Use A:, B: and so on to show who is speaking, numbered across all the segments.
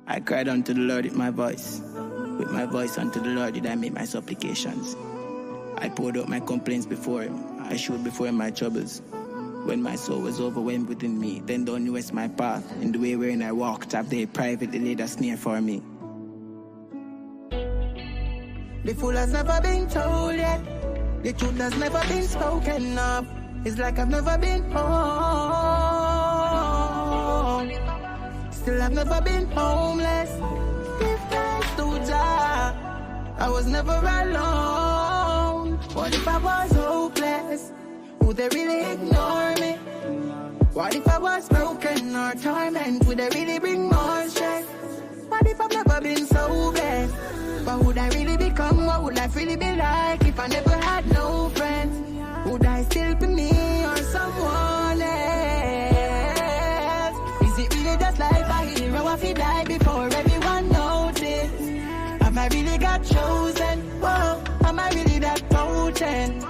A: I cried unto the Lord with my voice. With my voice unto the Lord did I make my supplications. I poured out my complaints before him. I showed before him my troubles. When my soul was overwhelmed within me, then thou knewest my path. In the way wherein I walked, have they privately laid a snare for me.
B: The fool has never been told yet. The truth has never been spoken of. It's like I've never been home. Still I've never been homeless. Give thanks to Jah, I was never alone. What if I was hopeless? Would they really ignore me? What if I was broken or torment? Would they really bring more stress? What if I've never been so blessed? What would I really become? What would life really be like if I never had no friends? Would I still be me or someone else? Is it really just like a hero if he died before everyone noticed? Have I really got chosen? Whoa, am I really that potent?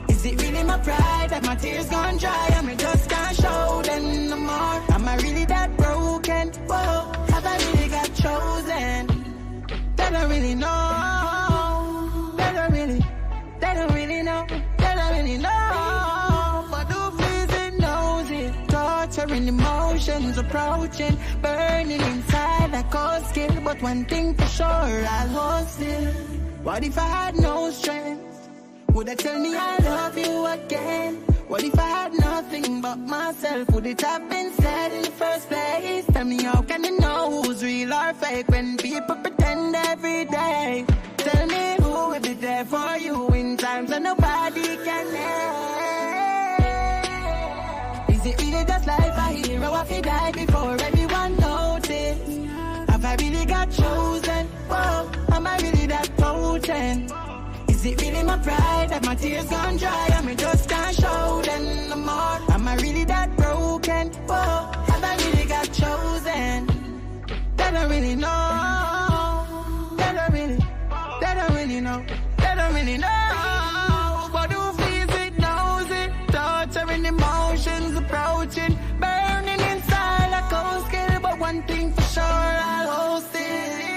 B: Is it really my pride that my tears gone dry and me just can't show them no more? Am I really that broken? Whoa, have I really got chosen? They don't really know. They don't really know. They don't really know. But who feels it knows it. Torturing emotions approaching, burning inside like cold skill. But one thing for sure, I'll hold still. What if I had no strength? Would they tell me I love you again? What if I had nothing but myself? Would it have been said in the first place? Tell me how can you know who's real or fake when people pretend every day? Tell me who will be there for you in times when nobody can help. Is it really just like a hero if he died before everyone noticed? Have I really got chosen? Whoa, am I really that potent? Is it really my pride that my tears gone dry and me just can't show them no more? Am I really that broken? Whoa, have I really got chosen? They don't really know. They don't really know. They don't really know. But who feels it knows it. Torturing emotions approaching, burning inside like cold skill. But one thing for sure, I'll host it.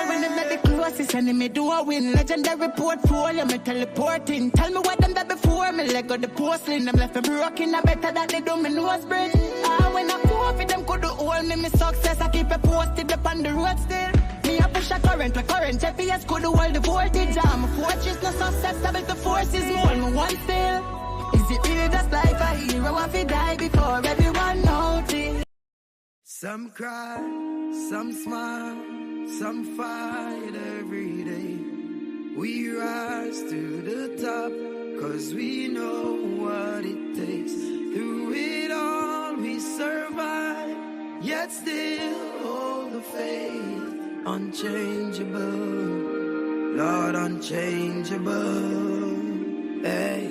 B: When them let the closest enemy do a win. Legendary portfolio, me teleporting. Tell me what them did before me leg of the porcelain. Them left me broken, I better that they do me nose bridge. When I go for them could do hold me success. I keep it posted up on the road still. Me a push a current, where current GPS could do all the voltage. I'm a fortress, no susceptible to forces. More me one still. Is it really just like a hero if he die before everyone noticed?
C: Some cry, some smile, some fight every day. We rise to the top, cause we know what it takes. Through it all we survive, yet still hold the faith. Unchangeable, Lord unchangeable. Hey,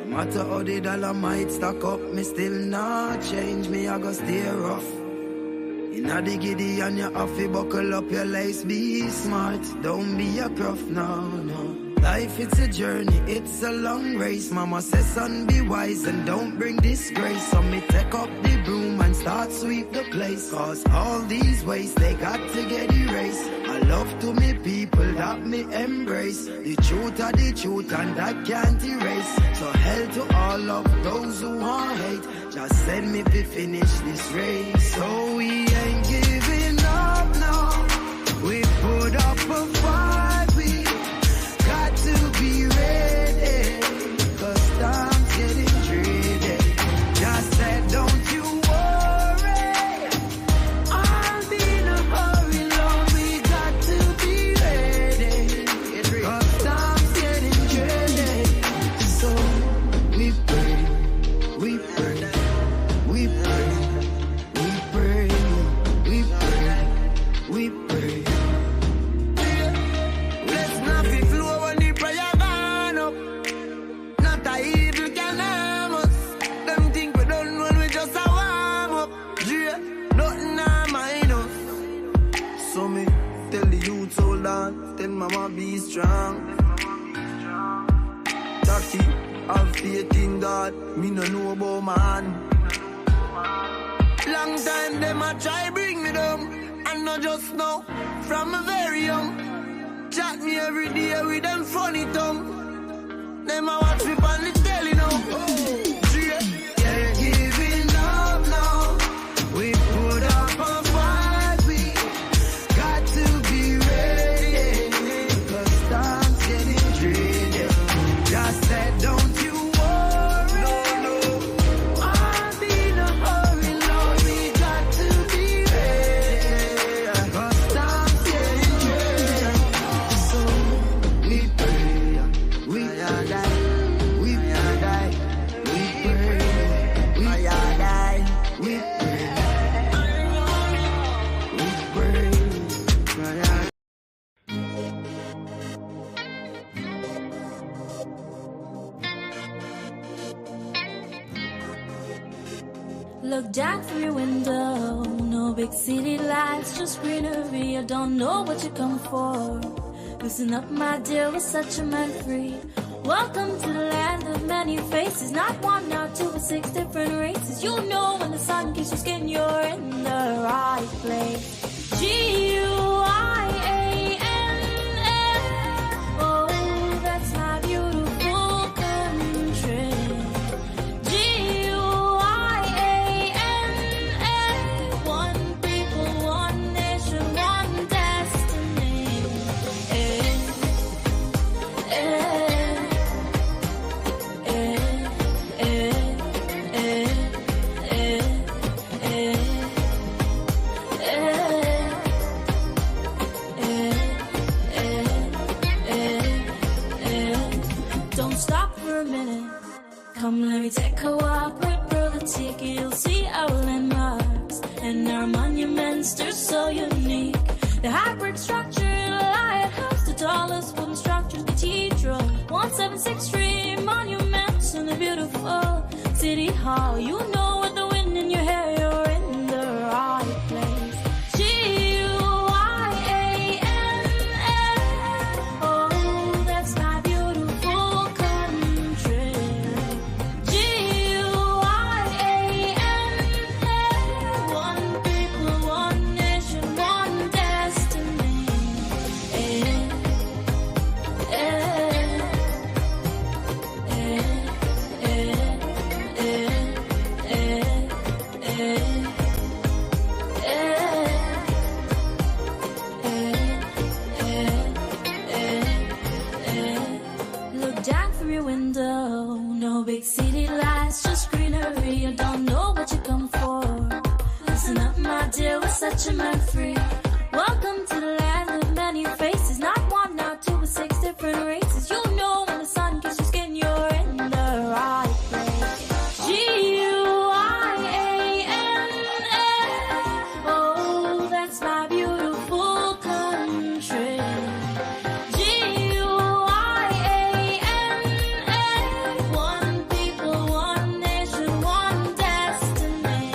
C: no matter how the dollar might stack up, me still not change. Me I go stay rough. Inna the giddy and you have to buckle up your lace. Be smart, don't be a gruff, no. Life it's a journey, it's a long race. Mama says son be wise and don't bring disgrace. So me take up the broom and start sweep the place. Cause all these ways they got to get erased. I love to me people that me embrace. The truth are the truth and that can't erase. So hell to all of those who want hate. Just send me to finish this race. So we ain't giving up now. We put up a fight. We got to be ready. Cause time's getting dreary. Just said don't you worry. I'll be in a hurry, Lord. We got to be ready. Cause time's getting dreary. So we pray, we pray. We pray, we pray, we pray, we pray. Let's not be flow when the prayer gone up. Not a evil can harm us. Them think we don't know we just a warm up. Yeah, nothing harm mind us. So me tell the youth hold on, tell mama be strong. Taki, have faith in God. Me no know about man. Long time them a try bring me down, and not just now. From a very young, chat me every day with them funny tongue. Them I watch me on the telly now. Yeah, giving up now. We put up a fight. We got to be ready. 'Cause time's getting tricky. Just said, don't you worry. No. I'll be in a hurry, Lord. We got to be ready. 'Cause time's getting tricky. So we pray. We are die. We are die. We pray. We are die. We pray. We pray.
D: Look down through your window, no big city lights, just greenery. I don't know what you come for. Listen up, my dear, we're such a man free. Welcome to the land of many faces, not one, not two, but 6 different races. You know when the sun kisses your skin, you're in the right place. G-U-I-A-N-N, oh, that's my beautiful country. One people, one nation, one destiny. Don't stop for a minute. Come, let me take a walk with Brother Tiki. You'll see our landmarks and our monuments. They're so unique. The hybrid structure, the lighthouse, the tallest wooden structure, cathedral, 176th Street monuments, and the beautiful city hall. You know with the wind in your hair, you're in the right place. G-U-I-A-N-N, oh, that's my beautiful country. G-U-I-A-N-N, one people, one nation, one destiny. Look down from your window, no big city lights, just greenery. I don't know what you come for. Listen up, my dear, we're such a man free. Welcome to the land of many faces, not one, not two, but 6 different races. You know when the sun kisses your skin, you're in the right place. G-U-I-A-N-N, oh, that's my beautiful country. G-U-I-A-N-N, one people, one nation, one destiny.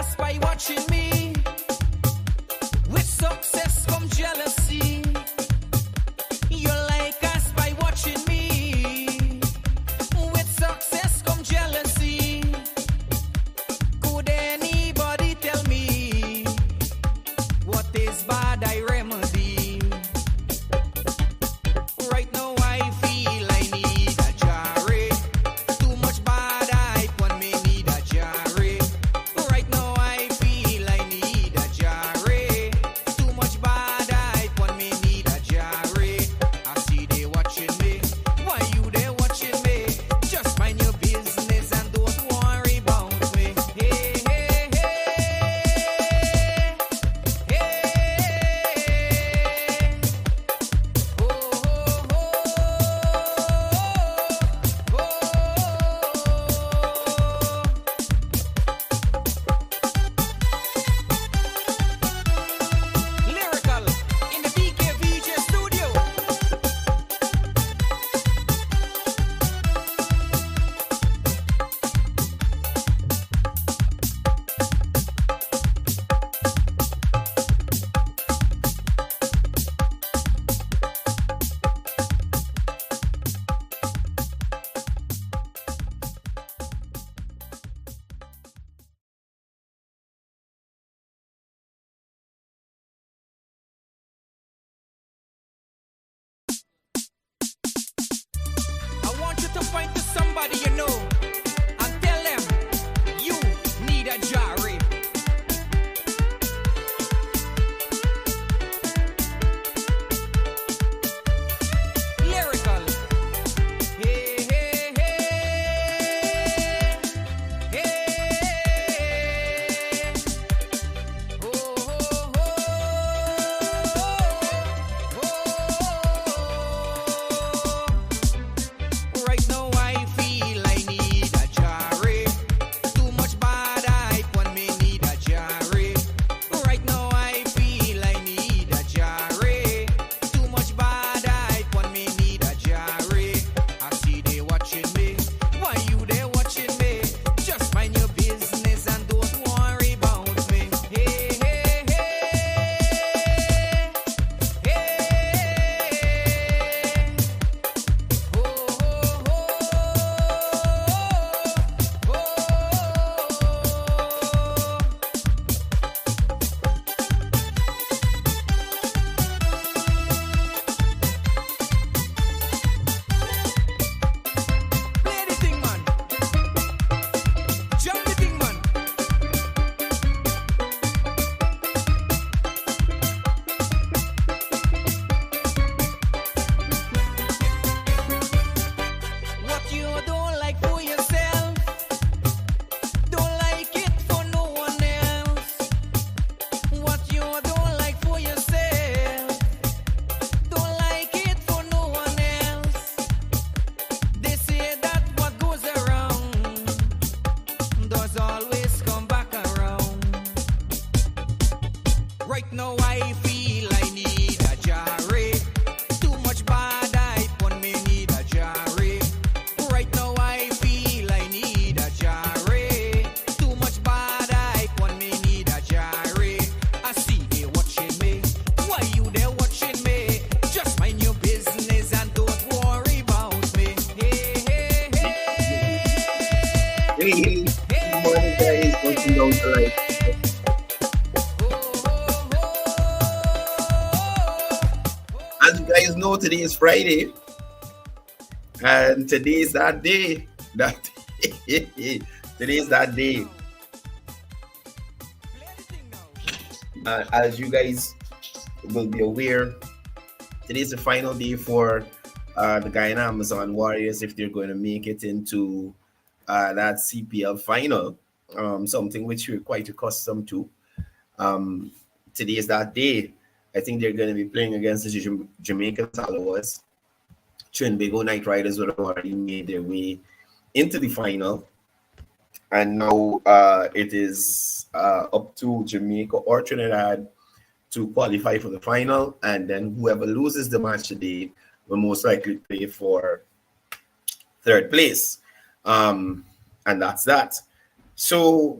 E: us by watching me. With success come jealousy. You like us by watching me. With success come jealousy. Could anybody tell me what is bad I remedy? Right now I feel I need a jarry. Too much bad hype when me need a jarry. Right now I feel I need a jarry. Too much bad hype when me need a jarry. I see they watching me. Why you they watching me? Just mind your business and don't worry about me. Hey, hey, hey. Hey. Oh, oh, oh. Lyrical in the 𝒏𝒂𝒊𝒔 studio. I want you to point to somebody you know and tell them you need a jarry. Lyrical. Hey, hey, hey. Hey. Oh, oh, oh. Right now I feel I need a jarry. Too much bad hype when me need a jarry. Right now I feel I need a jarry. Too much bad hype when me need a jarry. I see they watching me. Why you they watching me? Just mind your business and don't worry about me. Hey, hey, hey. Hey. Oh, oh, oh. Play the thing, man. Jump the thing, man. What you don't like for yourself, don't like it for no one else. What you don't like for yourself, don't like it for no one else. They say that what goes around does always come back around. Right now I feel I need a jarry. Too much bad hype when me need a jarry. Right now I feel I need a jarry. Too much bad hype when me need a jarry. I see they watching me. Why you they watching me? Just mind your business and don't worry about me. Hey, hey, hey.
F: Hey, hey, good morning, guys. Welcome down to life. As you guys know, today is Friday, and today is that day. Today is that day. As you guys will be aware, today is the final day for the Guyana Amazon Warriors if they're going to make it into that CPL final, something which we're quite accustomed to. Today is that day. I think they're going to be playing against the Jamaican Salwas. Trinbago Knight Riders would have already made their way into the final. And now it is up to Jamaica or Trinidad to qualify for the final. And then whoever loses the match today will most likely play for third place. And that's that. So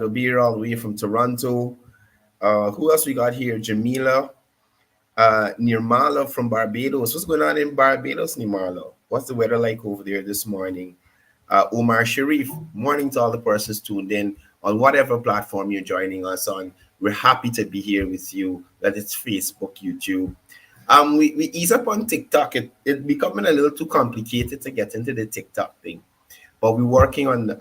F: _𝒑𝒂𝒊𝒈 all the way from Toronto. Who else we got here? Jamila. Nirmala from Barbados. What's going on in Barbados, Nirmala? What's the weather like over there this morning? Omar Sharif, morning to all the persons tuned in on whatever platform you're joining us on. We're happy to be here with you, that it's Facebook, YouTube. We ease up on TikTok. It's becoming a little too complicated to get into the TikTok thing, but we're working on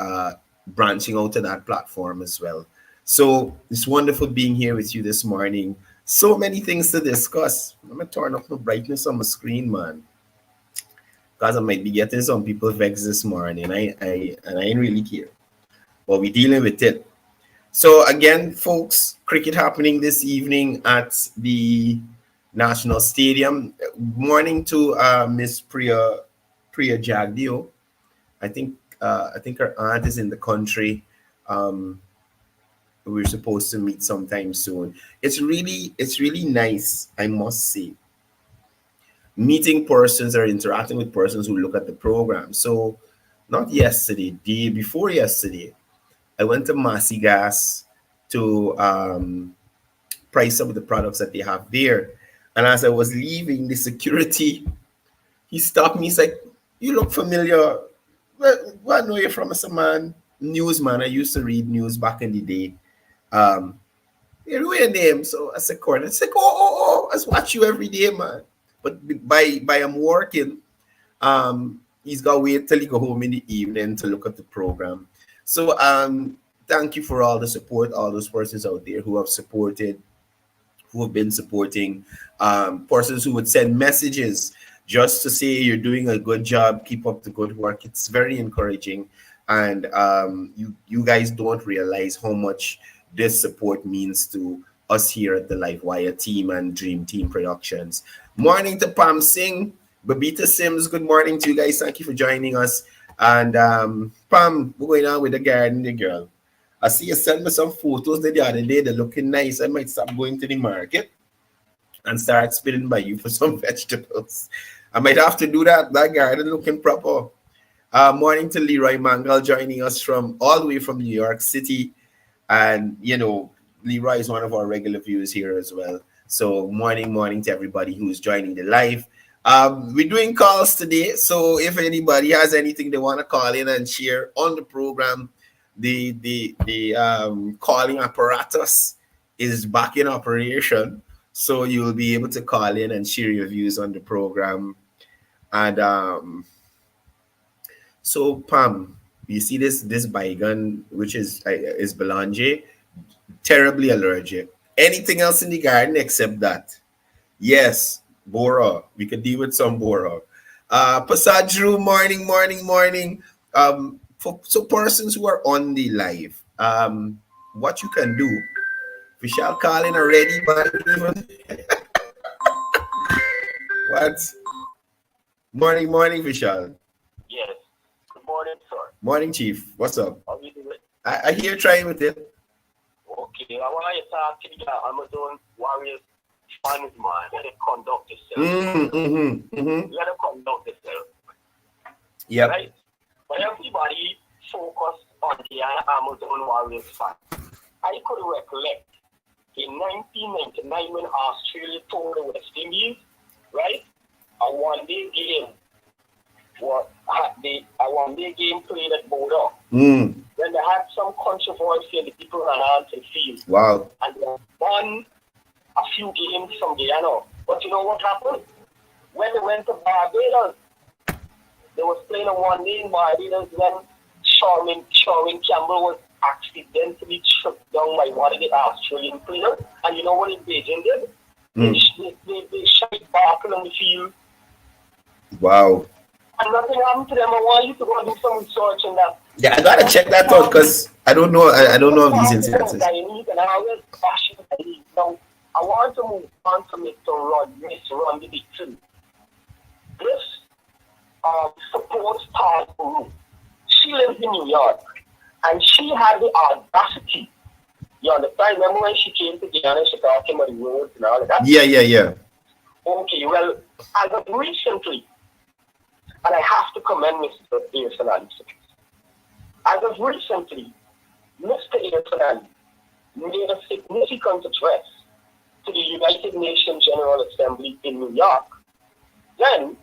F: branching out to that platform as well. So it's wonderful being here with you this morning. So many things to discuss. I'm going to turn up the brightness on my screen, man, because I might be getting some people vexed this morning. I ain't really care, but we're dealing with it. So again, folks, cricket happening this evening at the National Stadium. Morning to Miss 𝒊𝒏𝒂𝒊𝒎. I think her aunt is in the country. We're supposed to meet sometime soon. It's really nice, I must say, meeting persons or interacting with persons who look at the program. So not yesterday, day before yesterday, I went to Massy Gas to price some of the products that they have there. And as I was leaving, the security, he stopped me. He's like, "You look familiar. Where I know you from?" I said, "Man, newsman. I used to read news back in the day. You know your name." So I said, "Courdel." I said, oh, I watch you every day, man. But by I'm working, he's got to wait till he go home in the evening to look at the program. So thank you for all the support, all those persons out there who have supported, who have been supporting, persons who would send messages just to say you're doing a good job, keep up the good work. It's very encouraging. And you guys don't realize how much this support means to us here at the Livewire team and Dream Team Productions. Morning to Pam Singh, Babita Sims, good morning to you guys. Thank you for joining us. And Pam, we're going on with the garden, the girl. I see you send me some photos the other day. They're looking nice. I might stop going to the market and start spinning by you for some vegetables. I might have to do that. That garden looking proper. Morning to Leroy Mangal joining us from all the way from New York City. And, you know, Leroy is one of our regular viewers here as well. So morning to everybody who's joining the live. We're doing calls today. So if anybody has anything they want to call in and share on the program, the calling apparatus is back in operation. So you'll be able to call in and share your views on the program. And so Pam, you see this baygon, which is 𝒊𝒏𝒔𝒄𝒍𝒂𝒊𝒎, terribly allergic. Anything else in the garden except that? Yes, bora. We could deal with some bora. Pasajru, morning. So persons who are on the live, what you can do, we shall call in already, but even what? Morning, Vishal.
G: Yes. Good morning, sir.
F: Morning, Chief. What's up?
G: How you doing?
F: I hear trying with it.
G: Okay, I want you to talk to the Amazon Warriors fans, man. Let it conduct itself. Let it conduct itself.
F: Yeah.
G: Right? But everybody focus on the Amazon Warriors fans. I could recollect in 1999 when Australia toured the West Indies, right? A one-day game. A one-day game played at Boda. When they had some controversy and the people ran out to field.
F: Wow.
G: And they won a few games from Guyana. But you know what happened? When they went to Barbados, they was playing a one-day in Barbados when Sherwin Campbell was accidentally tripped down by one of the Australian players. And you know what Beijing did? They shot back on the field.
F: Wow.
G: And nothing happened to them. I want you to go do some research on that.
F: Yeah, I gotta check that out because I don't know. I don't know of these incidences.
G: Now, I want to move on to Mr. Run the Big Two. This supports Paul Guru. She lives in New York, and she had the audacity. You understand? Remember when she came to Guyana, she talking about the roads and all of that?
F: Yeah.
G: Okay, well, as of recently, and I have to commend Mr. Aaronson. As of recently, Mr. Aaronson made a significant address to the United Nations General Assembly in New York. Then,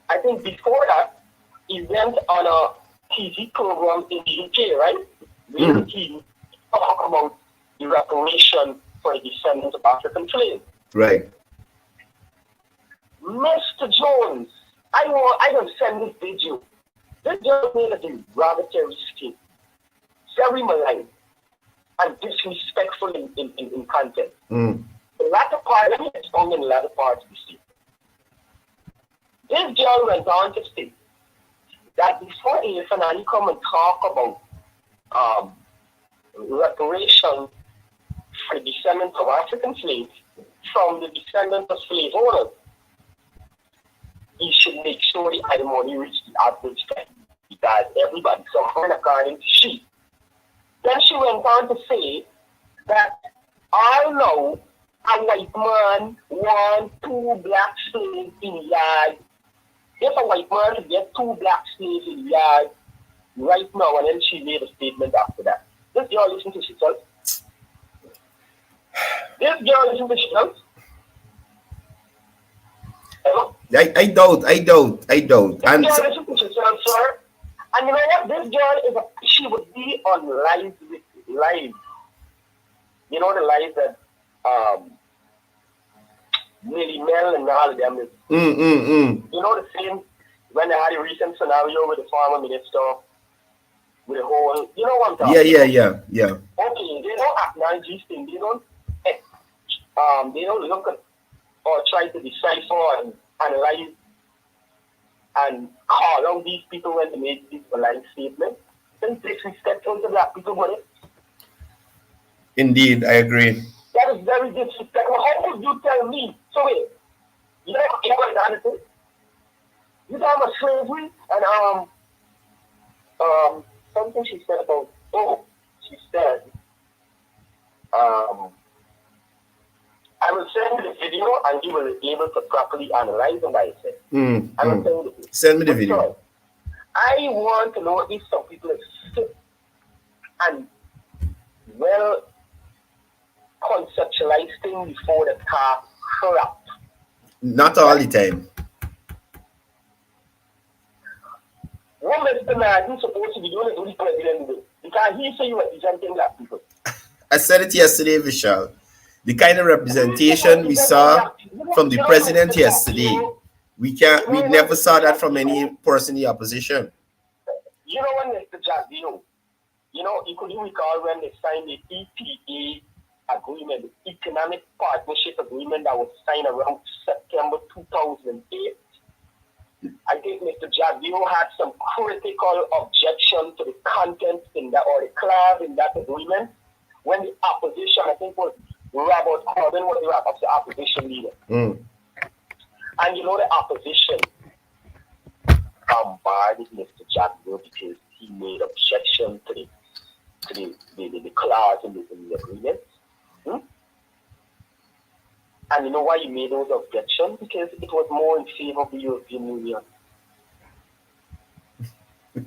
G: I think before that, he went on a TV program in the UK, right? Where he talked about the reparation for the descendants of African slaves.
F: Right.
G: Mr. Jones, I don't send this video. This girl made a derogatory statement, very malign and disrespectful in content. The latter part, let me expound in the latter part of the statement. This girl went on to state that before AFNI come and talk about reparation for the descendants of African slaves from the descendants of slave owners, he should make sure the money reach the average guy, because everybody suffering according to she. Then she went on to say that I know a white man want 2 black slaves in yard. If a white man could get 2 black slaves in yard right now, and then she made a statement after that. This girl listen to herself. This girl listen to herself.
F: I doubt. And
G: this girl listen to herself, sir. And you know what? This girl she would be on live. You know the live that Millie Mel and all of them is. You know the same when they had a recent scenario with the former minister with the whole, you know what I'm talking about?
F: Yeah.
G: Okay, they don't acknowledge these things. They don't look at or try to decipher and analyze and call out these people when they make these malign statements. Then disrespectful to black people, buddy.
F: Indeed, I agree.
G: That is very disrespectful. How could you tell me? So wait, you know what I'm saying? You talking about slavery and something she said about she said I will send you the video and you will be able to properly analyze what I said. I will send you the video.
F: Send me the video.
G: I want to know if some people are sick and well conceptualized things before the talk crap.
F: Not all the time.
G: What Mr. Nadu supposed to be doing is the president do? Because he say you are representing black people.
F: I said it yesterday, Vishal. The kind of representation we saw from the president yesterday, we never saw that from any person in the opposition.
G: You know when Mr. Jagdeo, you could recall when they signed the EPA agreement, the Economic Partnership Agreement that was signed around September 2008. I think Mr. Jagdeo had some critical objection to the content in that, or the clause in that agreement, when the opposition, I think was Robert Corbyn was the opposition leader. And the opposition bombarded Mr. Jagdeo because he made objection to the clause in the agreement. And you know why he made those objections? Because it was more in favor of the European Union.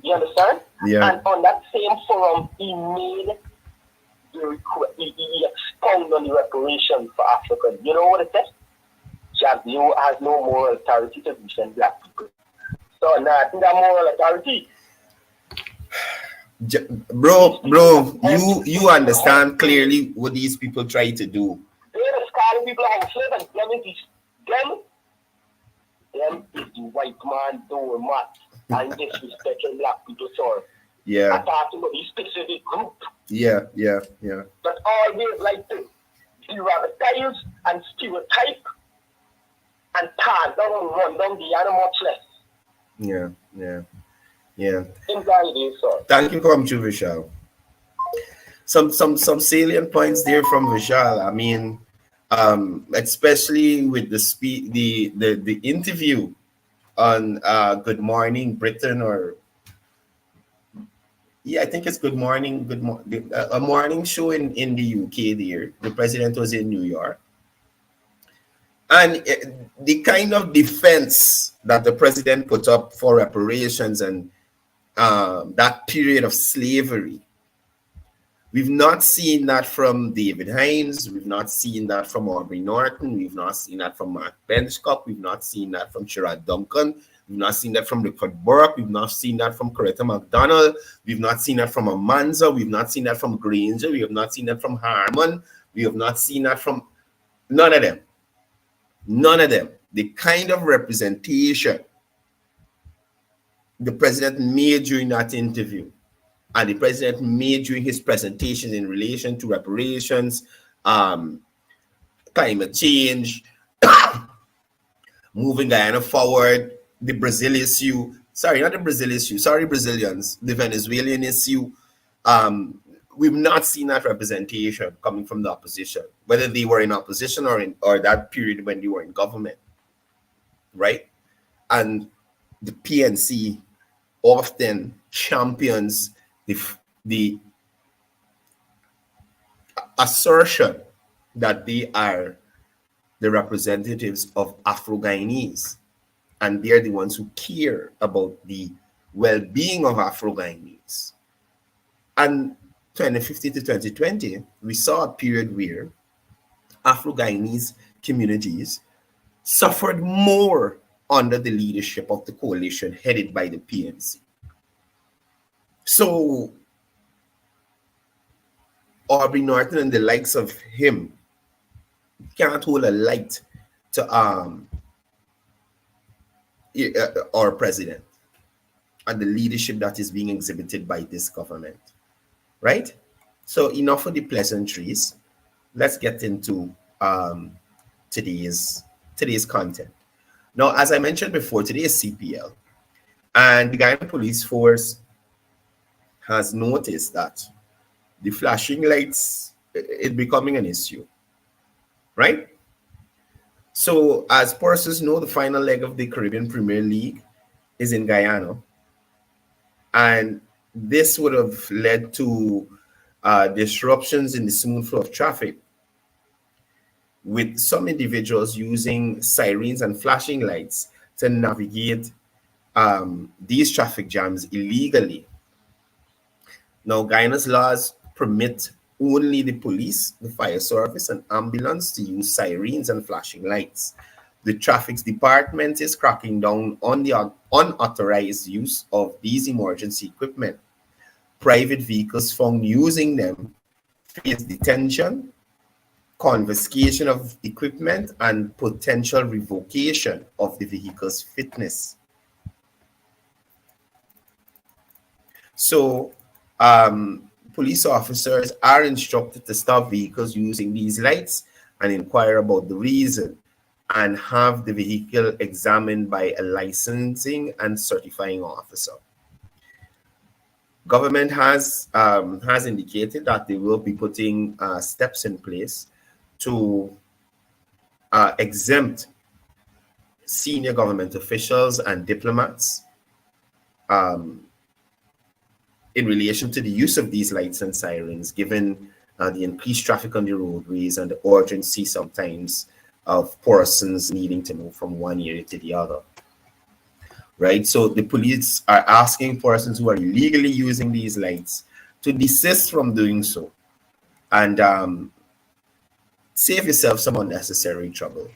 G: You understand?
F: Yeah.
G: And on that same forum, he made the request, he expounded on the reparation for Africa. You know what it says? Jagdeo has no moral authority to defend black people. So now I think that moral authority.
F: Bro, you understand clearly what these people try to do.
G: They're the scarring people on slave and them is the white man doormat and disrespecting black people, sorry.
F: Yeah.
G: I'm talking about the specific group.
F: Yeah.
G: But always like to derogatize and stereotype and pass down and run down the animal much less.
F: Yeah.
G: Inside it is, sir.
F: Thank you for coming to Vishal. some salient points there from Vishal. I mean, especially with the interview on Good Morning Britain, or yeah, I think it's Good Morning, a morning show in the UK. There, the president was in New York, and the kind of defense that the president put up for reparations and that period of slavery, we've not seen that from David Hines. We've not seen that from Aubrey Norton. We've not seen that from Mark Benchcock. We've not seen that from Sherrod Duncan. We've not seen that from Richard Burke. We've not seen that from Coretta McDonald. We've not seen that from Amanza. We've not seen that from Granger. We have not seen that from Harmon. We have not seen that from none of them. None of them. The kind of representation the president made during that interview, and the president made during his presentation in relation to reparations, climate change, moving Guyana forward, the Brazil issue, sorry, not the Brazil issue, sorry, Brazilians, the Venezuelan issue. We've not seen that representation coming from the opposition, whether they were in opposition or that period when they were in government, right? And the PNC often champions the assertion that they are the representatives of Afro-Guyanese, and they're the ones who care about the well-being of Afro-Guyanese. And 2015 to 2020, we saw a period where Afro-Guyanese communities suffered more under the leadership of the coalition headed by the PNC. So Aubrey Norton and the likes of him can't hold a light to our president and the leadership that is being exhibited by this government, right? So enough of the pleasantries. Let's get into today's content. Now, as I mentioned before, today is CPL, and the Guyana Police Force has noticed that the flashing lights is becoming an issue, right? So as persons know, the final leg of the Caribbean Premier League is in Guyana, and this would have led to disruptions in the smooth flow of traffic, with some individuals using sirens and flashing lights to navigate these traffic jams illegally. Now, Guyana's laws permit only the police, the fire service, and ambulance to use sirens and flashing lights. The traffic department is cracking down on the unauthorized use of these emergency equipment. Private vehicles found using them face detention, confiscation of equipment, and potential revocation of the vehicle's fitness. So, police officers are instructed to stop vehicles using these lights and inquire about the reason, and have the vehicle examined by a licensing and certifying officer. Government has indicated that they will be putting steps in place to exempt senior government officials and diplomats in relation to the use of these lights and sirens, given the increased traffic on the roadways and the urgency sometimes of persons needing to move from one area to the other. Right? So the police are asking persons who are illegally using these lights to desist from doing so, and save yourself some unnecessary trouble.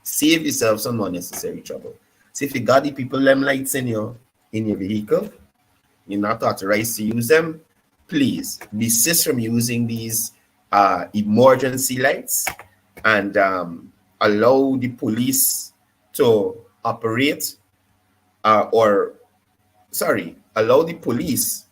F: Save yourself some unnecessary trouble. So if you got the people them lights in your vehicle, you're not authorized to use them, please desist from using these emergency lights, and allow the police to operate, allow the police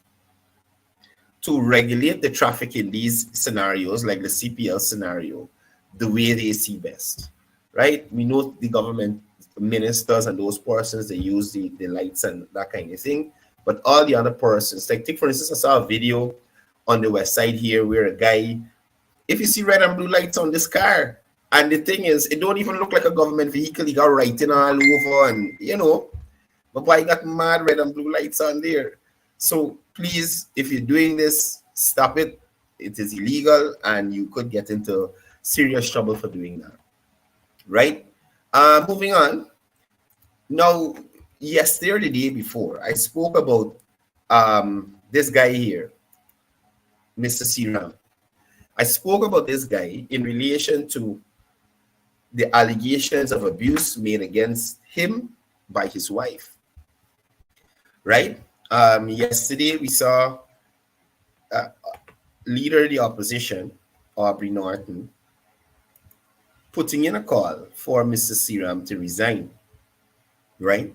F: to regulate the traffic in these scenarios, like the CPL scenario, the way they see best, right? We know the government ministers and those persons, they use the lights and that kind of thing, but all the other persons, like take for instance, I saw a video on the west side here where a guy, if you see red and blue lights on this car, and the thing is, it don't even look like a government vehicle. He got writing all over, and you know, but why got mad red and blue lights on there? So please, if you're doing this, stop it. It is illegal, and you could get into serious trouble for doing that. Right? Moving on. Now, yesterday or the day before, I spoke about this guy here, Mr. Seram. I spoke about this guy in relation to the allegations of abuse made against him by his wife. Right? Yesterday, we saw leader of the opposition, Aubrey Norton, putting in a call for Mr. Seram to resign. Right?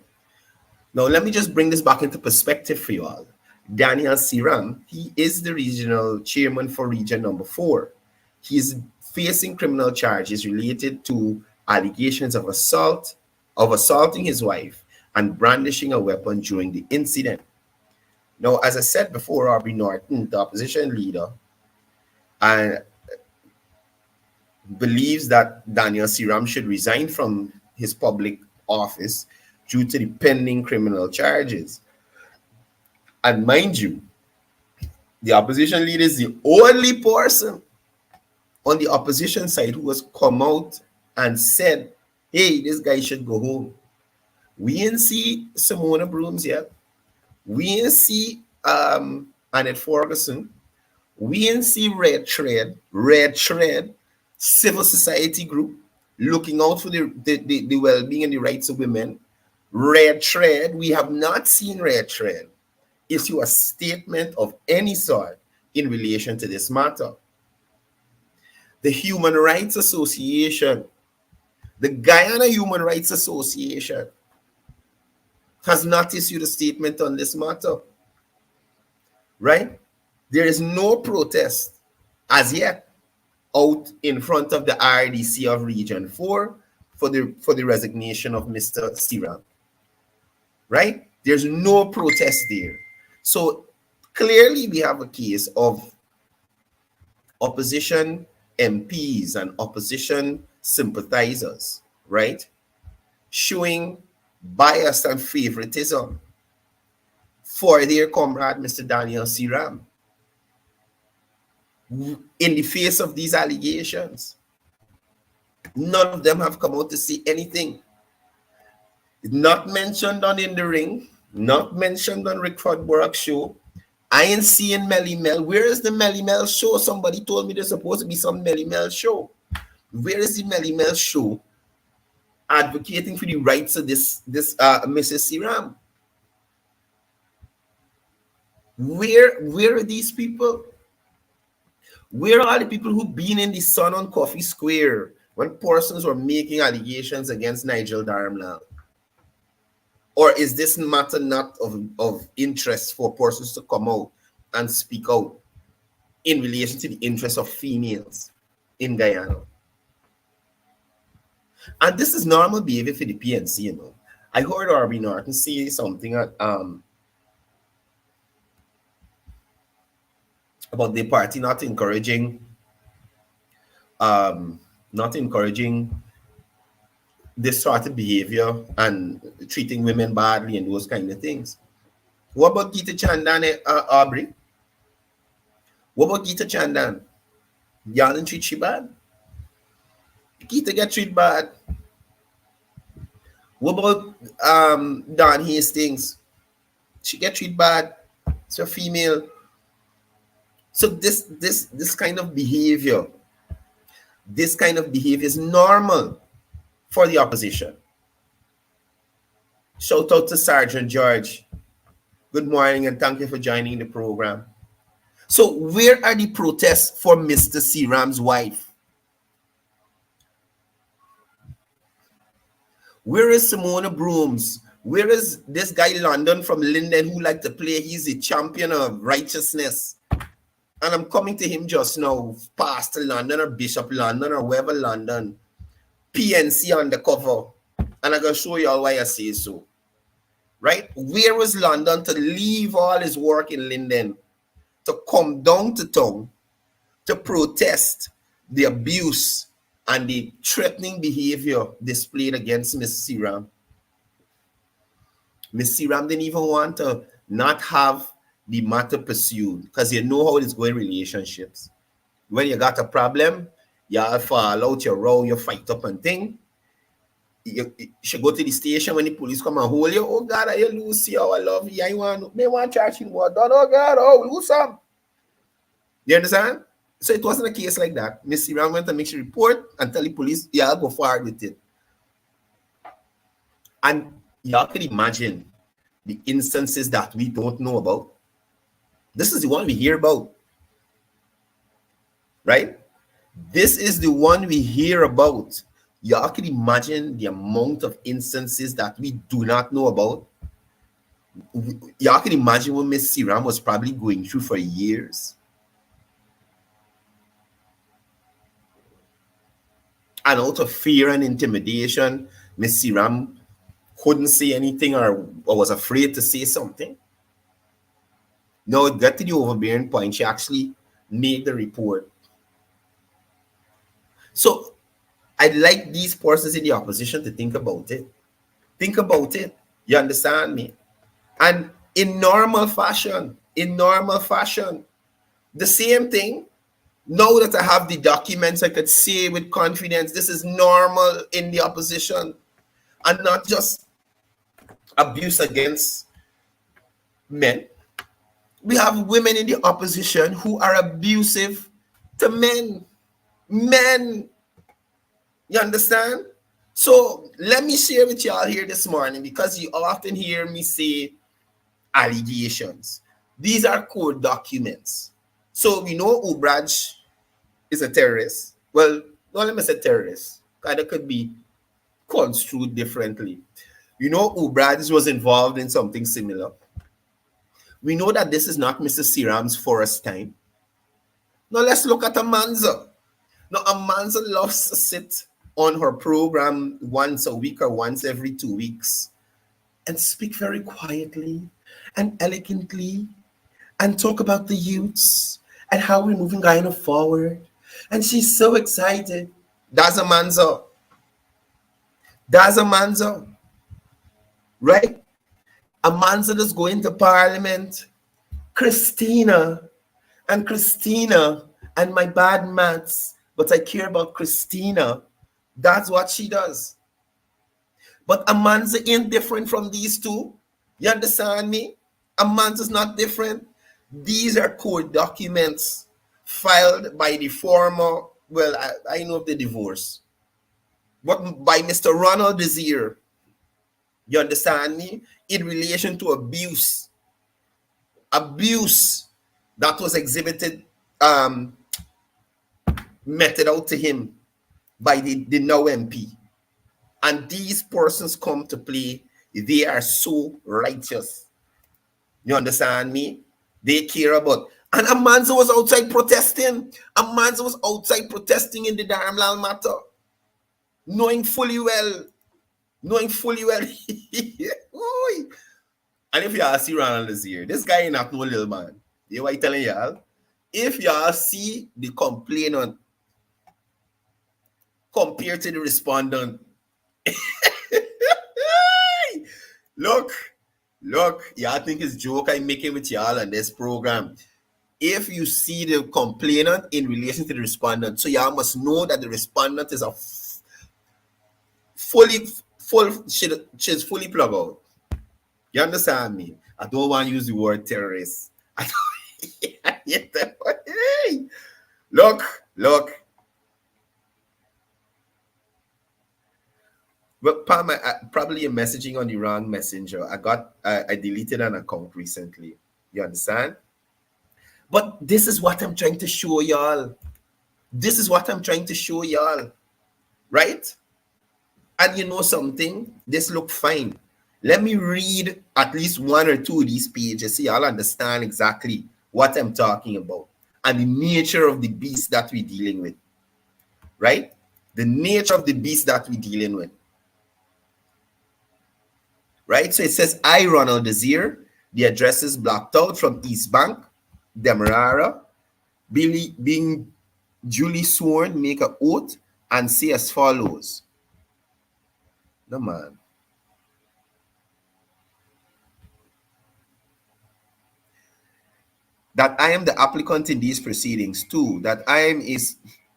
F: Now, let me just bring this back into perspective for you all. Daniel Seram, he is the regional chairman for Region Number 4. He is facing criminal charges related to allegations of assaulting his wife and brandishing a weapon during the incident. Now, as I said before, Aubrey Norton, the opposition leader, believes that Daniel Seram should resign from his public office due to the pending criminal charges. And mind you, the opposition leader is the only person on the opposition side who has come out and said, hey, this guy should go home. We didn't see Simona Brooms yet. We didn't see Annette Ferguson. We didn't see Red Thread, civil society group, looking out for the well-being and the rights of women. Red Thread, we have not seen Red Thread issue a statement of any sort in relation to this matter. The Human Rights Association, the Guyana Human Rights Association, has not issued a statement on this matter. Right? There is no protest as yet out in front of the RDC of Region 4 for the resignation of Mr. Seram. Right? There's no protest there. So clearly we have a case of opposition MPs and opposition sympathizers, right, showing bias and favoritism for their comrade, Mr. Daniel Seram, in the face of these allegations. None of them have come out to say anything. Not mentioned on In the Ring, not mentioned on Rick Fodborak's show. I ain't seeing Melly Mel. Where is the Melly Mel show? Somebody told me there's supposed to be some Melly Mel show. Where is the Melly Mel show advocating for the rights of this Mrs. Seram? Where are these people? Where are the people who've been in the sun on Coffee Square when persons were making allegations against Nigel Darmlal? Or is this matter not of interest for persons to come out and speak out in relation to the interests of females in Guyana? And this is normal behavior for the PNC, you know. I heard Aubrey Norton say something about the party not encouraging this sort of behavior and treating women badly and those kind of things. What about Gita Chandan, Aubrey? What about Gita Chandan? Y'all didn't treat she bad? Gita get treated bad. What about Dawn Hastings? She get treated bad. It's a female. So this kind of behavior is normal for the opposition. Shout out to Sergeant George. Good morning and thank you for joining the program. So where are the protests for Mr. Seram's wife? Where is Simona Brooms? Where is this guy London from Linden who like to play? He's a champion of righteousness. And I'm coming to him just now, Pastor London or Bishop London or whoever London, PNC on the cover. And I'm going to show you all why I say so. Right? Where was London to leave all his work in Linden, to come down to town to protest the abuse and the threatening behavior displayed against Miss 𝒒𝒏. Miss 𝒒𝒏 didn't even want to not have the matter pursued because you know how it's going relationships. When you got a problem, you fall out, you row, you fight up and thing. You should go to the station when the police come and hold you. Oh God, I lose you, I love you. I want to charge you more. Oh God, oh, lose some. You understand? So it wasn't a case like that. Miss 𝒒𝒏 went to make sure report and tell the police, yeah, I'll go forward with it. And y'all can imagine the instances that we don't know about. This is the one we hear about. Right? This is the one we hear about. Y'all can imagine the amount of instances that we do not know about. Y'all can imagine what Miss 𝒒𝒏 was probably going through for years. And out of fear and intimidation, Miss 𝒒𝒏 couldn't say anything or was afraid to say something. No, it got to the overbearing point. She actually made the report. So I'd like these persons in the opposition to think about it. Think about it. You understand me? And in normal fashion, the same thing. Now that I have the documents, I could say with confidence, this is normal in the opposition and not just abuse against men. We have women in the opposition who are abusive to men. Men. You understand? So let me share with y'all here this morning, because you often hear me say allegations. These are court documents. So we know 𝒂𝒑𝒔 is a terrorist. Well, no, let me say terrorist. It could be construed differently. You know 𝒂𝒑𝒔 was involved in something similar. We know that this is not Mr. 𝒒𝒏's first time. Now let's look at Amanza. Now Amanza loves to sit on her program once a week or once every 2 weeks and speak very quietly and elegantly and talk about the youths and how we're moving Guyana forward. And she's so excited. That's Amanza. That's Amanza. Right? Amanza is going to Parliament. Christina and my bad maths, but I care about Christina. That's what she does. But Amanza ain't different from these two. You understand me? Amanza's not different. These are court documents filed by the former, well, I know of the divorce, but by Mr. Ronald Desir. You understand me? In relation to abuse that was exhibited, meted out to him by the now MP. And these persons come to play. They are so righteous. You understand me? They care about. And Amanza was outside protesting. Amanza was outside protesting in the Darmlal matter. Knowing fully well. And if y'all see Ronald Desir, this guy ain't not no little man. You know what I'm telling y'all? If y'all see the complainant compared to the respondent, look, y'all think it's joke I'm making with y'all on this program. If you see the complainant in relation to the respondent, so y'all must know that the respondent is a she's fully plugged out. You understand me? I don't want to use the word terrorist. Look. But Pam, probably you're messaging on the wrong messenger. I deleted an account recently. You understand? But this is what I'm trying to show y'all. Right? And you know something? This look fine. Let me read at least one or two of these pages so y'all understand exactly what I'm talking about and the nature of the beast that we're dealing with. Right? The nature of the beast that we're dealing with. Right? So it says, I, Ronald Desir, the address is blocked out from East Bank. Demerara, being duly sworn, make an oath, and say as follows. No, man. That I am the applicant in these proceedings. 2, that I am a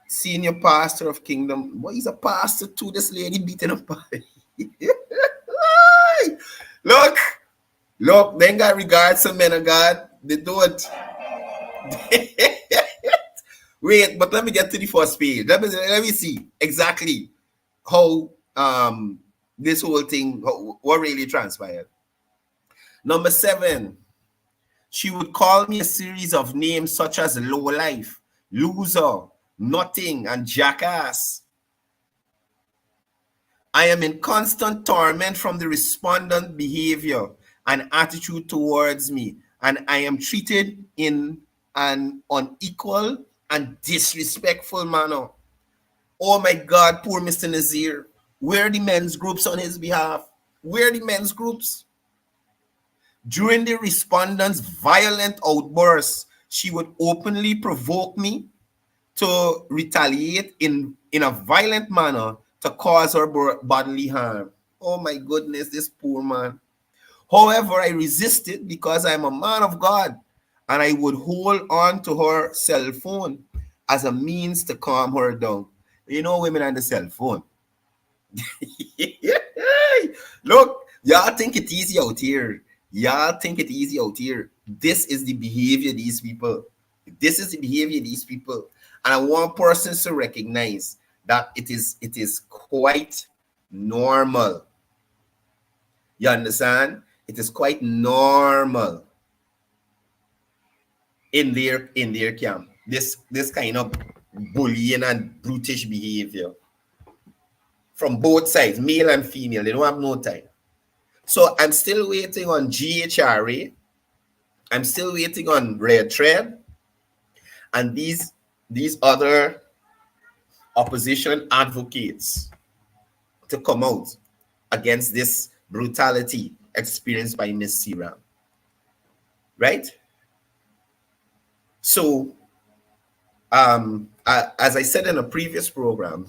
F: senior pastor of Kingdom. What is a pastor to this lady beating up? Look, then got regards to men of God. They don't. Wait, but let me get to the first page. Let me see exactly how this whole thing, what really transpired. Number 7, she would call me a series of names such as lowlife, loser, nothing, and jackass. I am in constant torment from the respondent behavior and attitude towards me, and I am treated in an unequal and disrespectful manner. Oh my God, poor Mr. Nazir. Where are the men's groups on his behalf? Where are the men's groups? During the respondent's violent outbursts, she would openly provoke me to retaliate in a violent manner to cause her bodily harm. Oh my goodness, this poor man. However, I resisted because I'm a man of God, and I would hold on to her cell phone as a means to calm her down. You know, women on the cell phone. Look, y'all think it's easy out here. Y'all think it's easy out here. This is the behavior of these people. This is the behavior of these people. And I want persons to recognize that it is quite normal. You understand? It is quite normal in their camp. This kind of bullying and brutish behavior from both sides, male and female. They don't have no time. So I'm still waiting on GHRA. I'm still waiting on Red Thread and these other opposition advocates to come out against this brutality experienced by Miss 𝒒𝒏. Right? So, as I said in a previous program,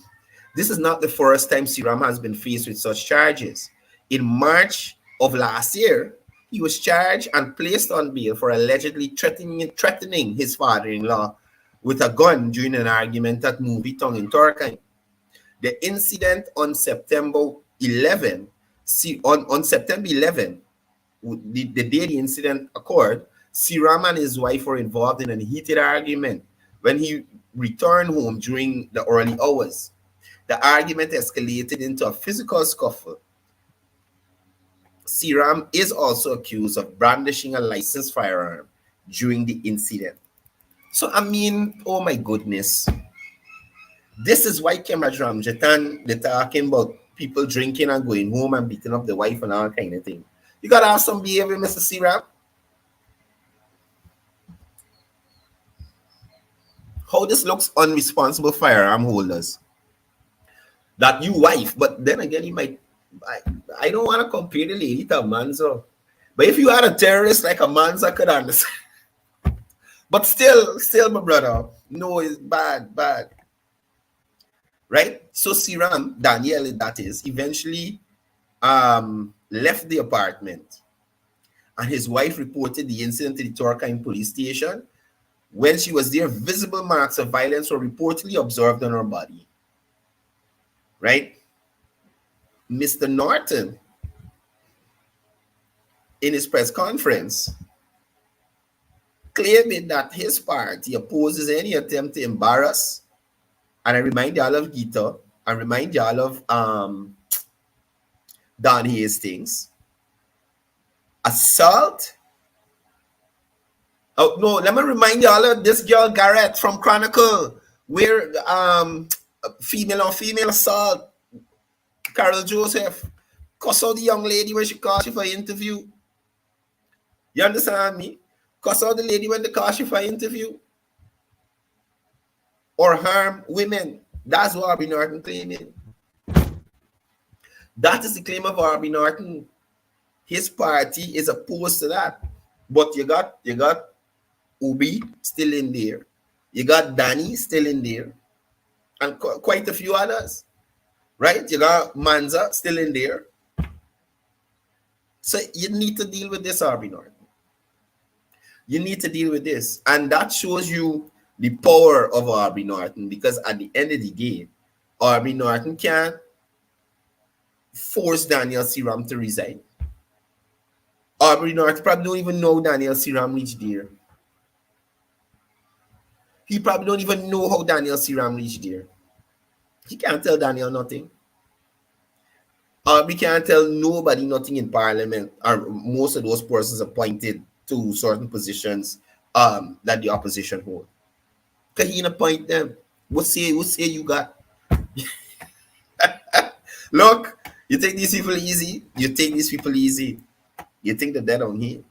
F: this is not the first time 𝒒𝒏 has been faced with such charges. In March of last year, he was charged and placed on bail for allegedly threatening his father-in-law with a gun during an argument at Movie Tongue in Turkey. The incident on September 11, on September 11, the day the incident occurred, 𝒒𝒏 and his wife were involved in a heated argument when he returned home during the early hours. The argument escalated into a physical scuffle. 𝒒𝒏 is also accused of brandishing a licensed firearm during the incident. So, I mean, oh my goodness. This is why Camera Jatan, they're talking about people drinking and going home and beating up the wife and all kind of thing. You got to have some behavior, Mr. 𝒒𝒏. How this looks unresponsible firearm holders. That you wife, but then again, you might, I don't want to compare the lady to a Manzo. But if you had a terrorist like a Manzo, I could understand. But still, my brother, no, it's bad. Right? So 𝒒𝒏, Daniel, that is, eventually left the apartment. And his wife reported the incident to the Turkine police station. When she was there, visible marks of violence were reportedly observed on her body. Right? Mr. Norton, in his press conference, claiming that his party opposes any attempt to embarrass, and I remind y'all of Gita, I remind y'all of Don Hastings, assault. Oh no, let me remind y'all of this girl Garrett from Chronicle, where female on female assault. Courdel Joseph cuss out the young lady when she called you for an interview. You understand me? Cuss out the lady when they call you for an interview. Or harm women. That's what R.B. Norton claiming. That is the claim of R.B. Norton. His party is opposed to that. But you got Obi still in there. You got Danny still in there. And quite a few others. Right? You got Manza still in there. So you need to deal with this, RB Norton. You need to deal with this. And that shows you the power of RB Norton, because at the end of the game, RB Norton can't force Daniel Seram to resign. RB Norton probably don't even know Daniel Seram reached there. He probably don't even know how Daniel Seram reached there. He can't tell Daniel nothing. We can't tell nobody nothing in Parliament, or most of those persons appointed to certain positions that the opposition hold. Because he appoint them. What say you got? Look, you take these people easy. You take these people easy. You think that they're on here.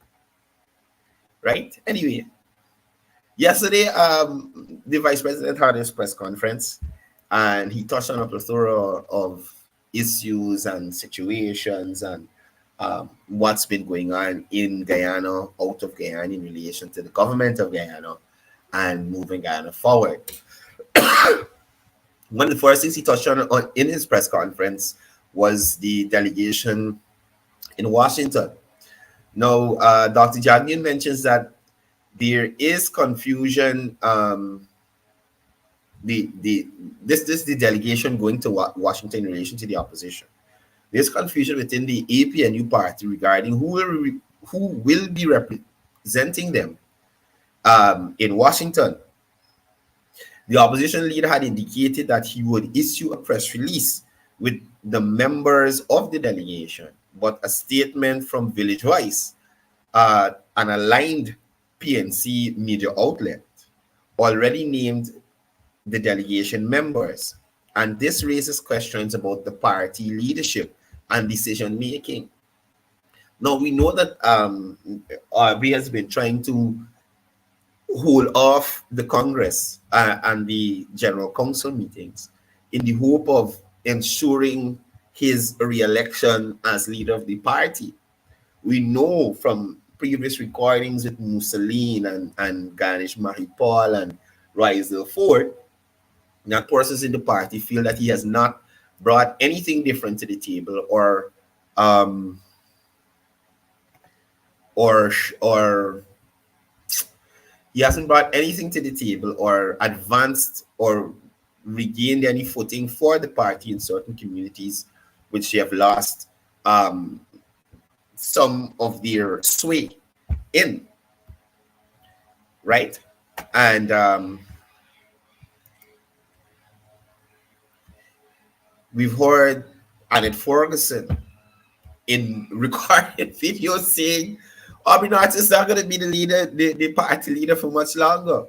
F: Right? Anyway. Yesterday, the Vice President had his press conference, and he touched on a plethora of issues and situations and what's been going on in Guyana, out of Guyana, in relation to the government of Guyana and moving Guyana forward. One of the first things he touched on in his press conference was the delegation in Washington. Now, Dr. Jagnian mentions that there is confusion. This is the delegation going to Washington in relation to the opposition. There's confusion within the APNU party regarding who will be representing them in Washington. The opposition leader had indicated that he would issue a press release with the members of the delegation, but a statement from Village Voice, an aligned PNC media outlet, already named the delegation members, and this raises questions about the party leadership and decision making. Now, we know that RB has been trying to hold off the Congress and the General Council meetings in the hope of ensuring his re-election as leader of the party. We know from previous recordings with Mussolini and Ganesh Mahipal and Rizal Ford that persons in the party feel that he has not brought anything different to the table or he hasn't brought anything to the table or advanced or regained any footing for the party in certain communities which they have lost some of their sway in, right? And we've heard Annette Ferguson in recorded videos saying RB Norton is not going to be the leader, the party leader for much longer.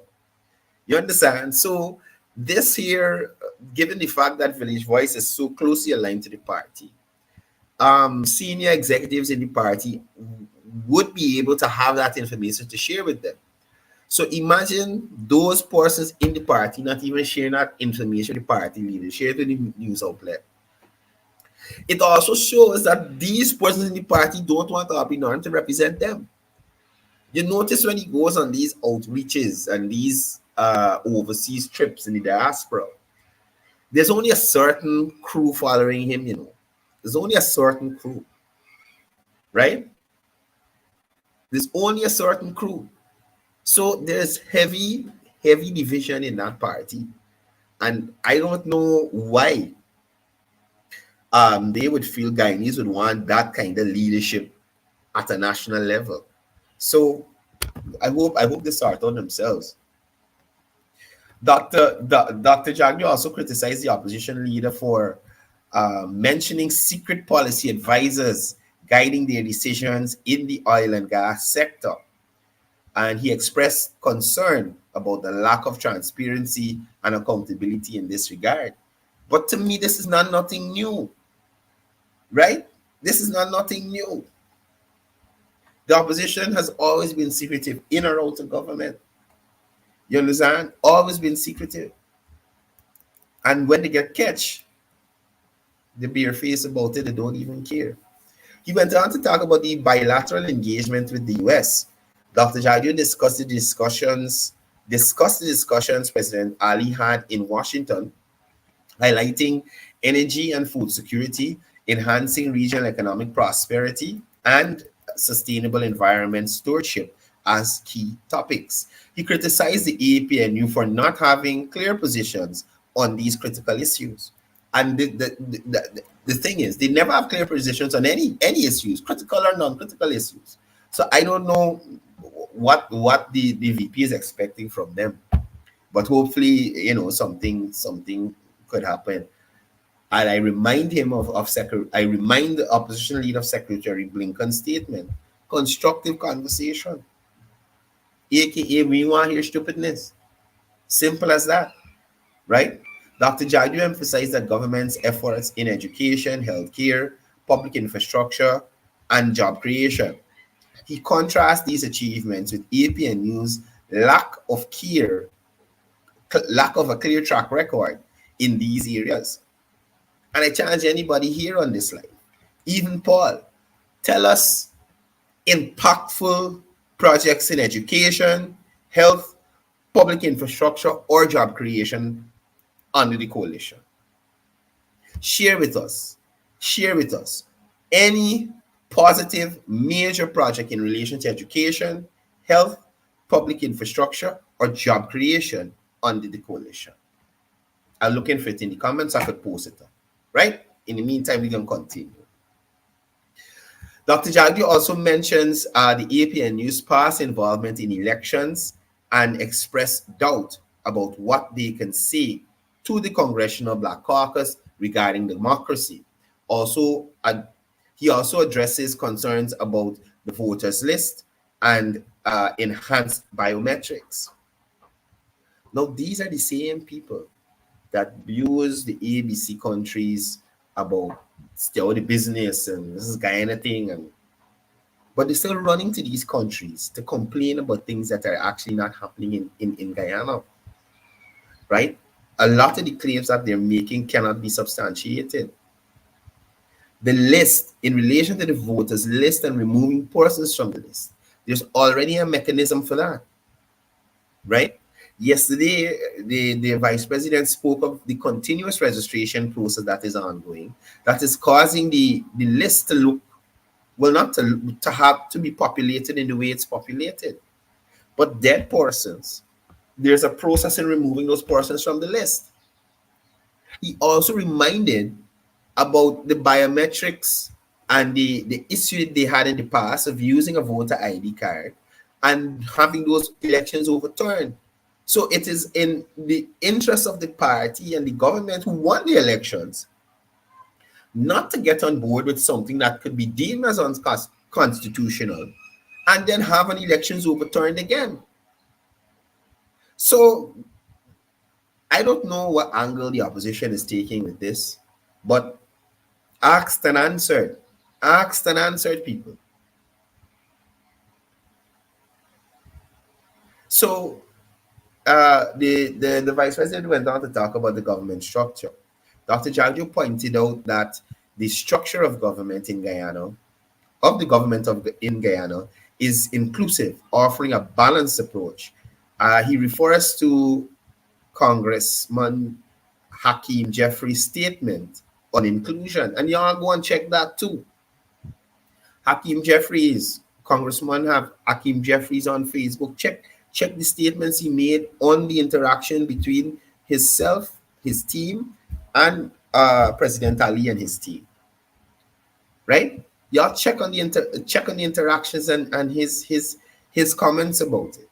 F: You understand? So this here, given the fact that Village Voice is so closely aligned to the party, senior executives in the party would be able to have that information to share with them. So imagine those persons in the party not even sharing that information with the party leader, share it with the news outlet. It also shows that these persons in the party don't want RB Norton to represent them. You notice when he goes on these outreaches and these overseas trips in the diaspora, there's only a certain crew following him, you know. There's only a certain crew, right? There's only a certain crew. So there's heavy division in that party. And I don't know why they would feel Guyanese would want that kind of leadership at a national level. So I hope they sort out themselves. Dr. Jagnian also criticized the opposition leader for mentioning secret policy advisors guiding their decisions in the oil and gas sector. And he expressed concern about the lack of transparency and accountability in this regard. But to me, this is not nothing new, right? This is not nothing new. The opposition has always been secretive in or out of government. You understand? Always been secretive. And when they get catch, they bare face about it, they don't even care. He went on to talk about the bilateral engagement with the US Dr. Jagio discussed the discussions President Ali had in Washington, highlighting energy and food security, enhancing regional economic prosperity, and sustainable environment stewardship as key topics. He criticized the APNU for not having clear positions on these critical issues. And the thing is, they never have clear positions on any issues, critical or non-critical issues. So I don't know what the VP is expecting from them. But hopefully, you know, something could happen. And I remind him I remind the opposition leader of Secretary Blinken's statement: constructive conversation. AKA, we want to hear stupidness. Simple as that, right? Dr. Jagio emphasized that government's efforts in education, healthcare, public infrastructure, and job creation. He contrasts these achievements with APNU's lack of a clear track record in these areas. And I challenge anybody here on this line, even Paul, tell us impactful projects in education, health, public infrastructure, or job creation under the coalition. Share with us any positive major project in relation to education, health, public infrastructure, or job creation under the coalition. I'm looking for it in the comments. I could post it up, right? In the meantime, we can continue. Dr. Jagio also mentions the APNU's past involvement in elections and expressed doubt about what they can say to the Congressional Black Caucus regarding democracy. Also, he also addresses concerns about the voters list and enhanced biometrics. Now, these are the same people that abuse the ABC countries about still the business and this is Guyana thing, but they're still running to these countries to complain about things that are actually not happening in Guyana, right? A lot of the claims that they're making cannot be substantiated. The list, in relation to the voters list and removing persons from the list, there's already a mechanism for that, right? Yesterday, the vice president spoke of the continuous registration process that is ongoing, that is causing the list to look, well, not to have to be populated in the way it's populated. But dead persons, there's a process in removing those persons from the list. He also reminded about the biometrics and the issue they had in the past of using a voter ID card and having those elections overturned. So it is in the interest of the party and the government who won the elections not to get on board with something that could be deemed as unconstitutional and then have an elections overturned again. So I don't know what angle the opposition is taking with this, but asked and answered, people. So the vice president went on to talk about the government structure. Dr. Jagio pointed out that the structure of government in Guyana, in Guyana, is inclusive, offering a balanced approach. He refers to Congressman Hakeem Jeffries' statement on inclusion, and y'all go and check that too. Hakeem Jeffries, Congressman have Hakeem Jeffries on Facebook. Check the statements he made on the interaction between himself, his team, and President Ali and his team. Right? Y'all check on the interactions and his comments about it.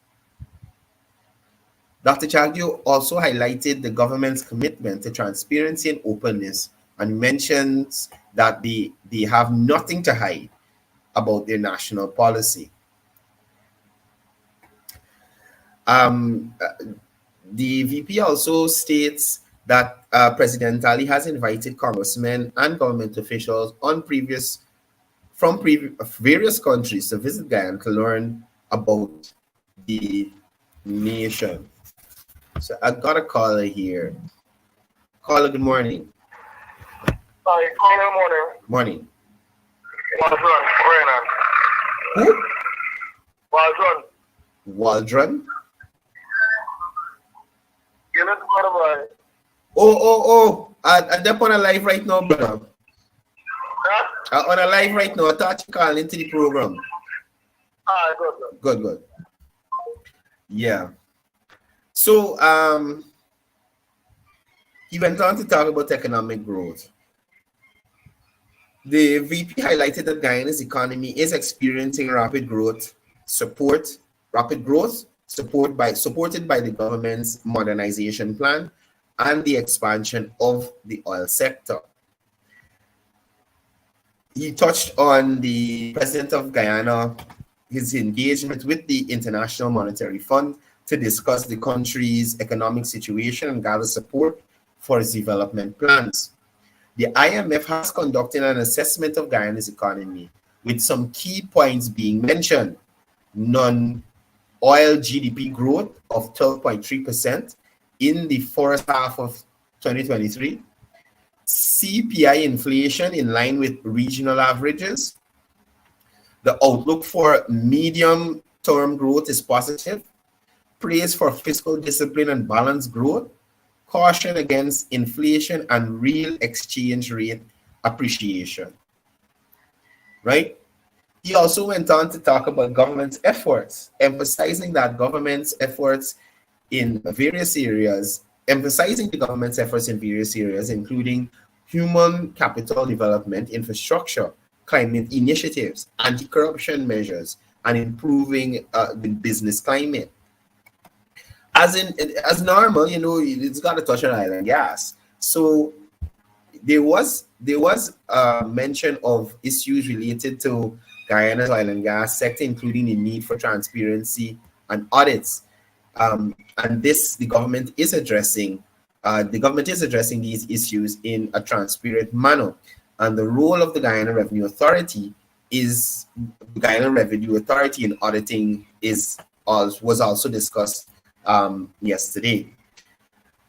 F: Dr. Jagio also highlighted the government's commitment to transparency and openness and mentions that they have nothing to hide about their national policy. The VP also states that President Ali has invited congressmen and government officials from various countries to visit Guyana to learn about the nation. So I got a caller here. Caller, good morning.
G: Hi, caller, morning.
F: Morning.
G: Well done,
F: Who?
G: well done.
F: Waldron.
G: You know what about?
F: I'm on a live right now, brother.
G: Huh?
F: On a live right now. I thought you called into the program.
G: Good.
F: Good. Yeah. So he went on to talk about economic growth. The VP highlighted that Guyana's economy is experiencing rapid growth supported by the government's modernization plan and the expansion of the oil sector. He touched on the president of Guyana, his engagement with the International Monetary Fund to discuss the country's economic situation and gather support for its development plans. The IMF has conducted an assessment of Guyana's economy, with some key points being mentioned. Non-oil GDP growth of 12.3% in the first half of 2023. CPI inflation in line with regional averages. The outlook for medium-term growth is positive. Praise for fiscal discipline and balanced growth. Caution against inflation and real exchange rate appreciation. Right? He also went on to talk about government's efforts, emphasizing that government's efforts in various areas, including human capital development, infrastructure, climate initiatives, anti-corruption measures, and improving the business climate. As normal, it's got to touch on oil and gas. So there was mention of issues related to Guyana's oil and gas sector, including the need for transparency and audits. And the government is addressing these issues in a transparent manner. And the role of the Guyana Revenue Authority in auditing was also discussed yesterday.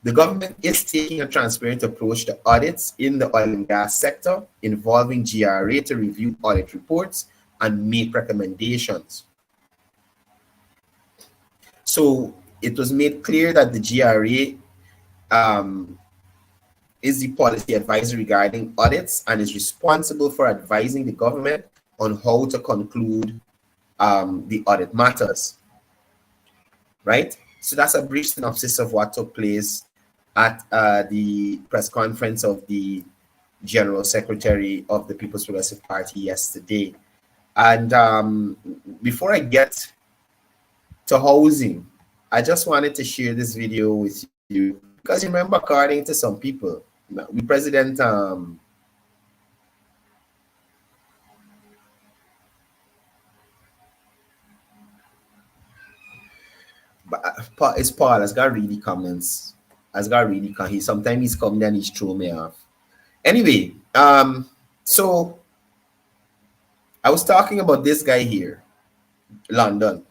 F: The government is taking a transparent approach to audits in the oil and gas sector, involving GRA to review audit reports and make recommendations. So it was made clear that the GRA is the policy advisor regarding audits and is responsible for advising the government on how to conclude the audit matters. Right? So that's a brief synopsis of what took place at the press conference of the General Secretary of the People's Progressive Party yesterday. And before I get to housing, I just wanted to share this video with you because remember, according to some people, the president it's Paul has got really comments. Sometimes he's coming and he's throwing me off. Anyway, so I was talking about this guy here, London.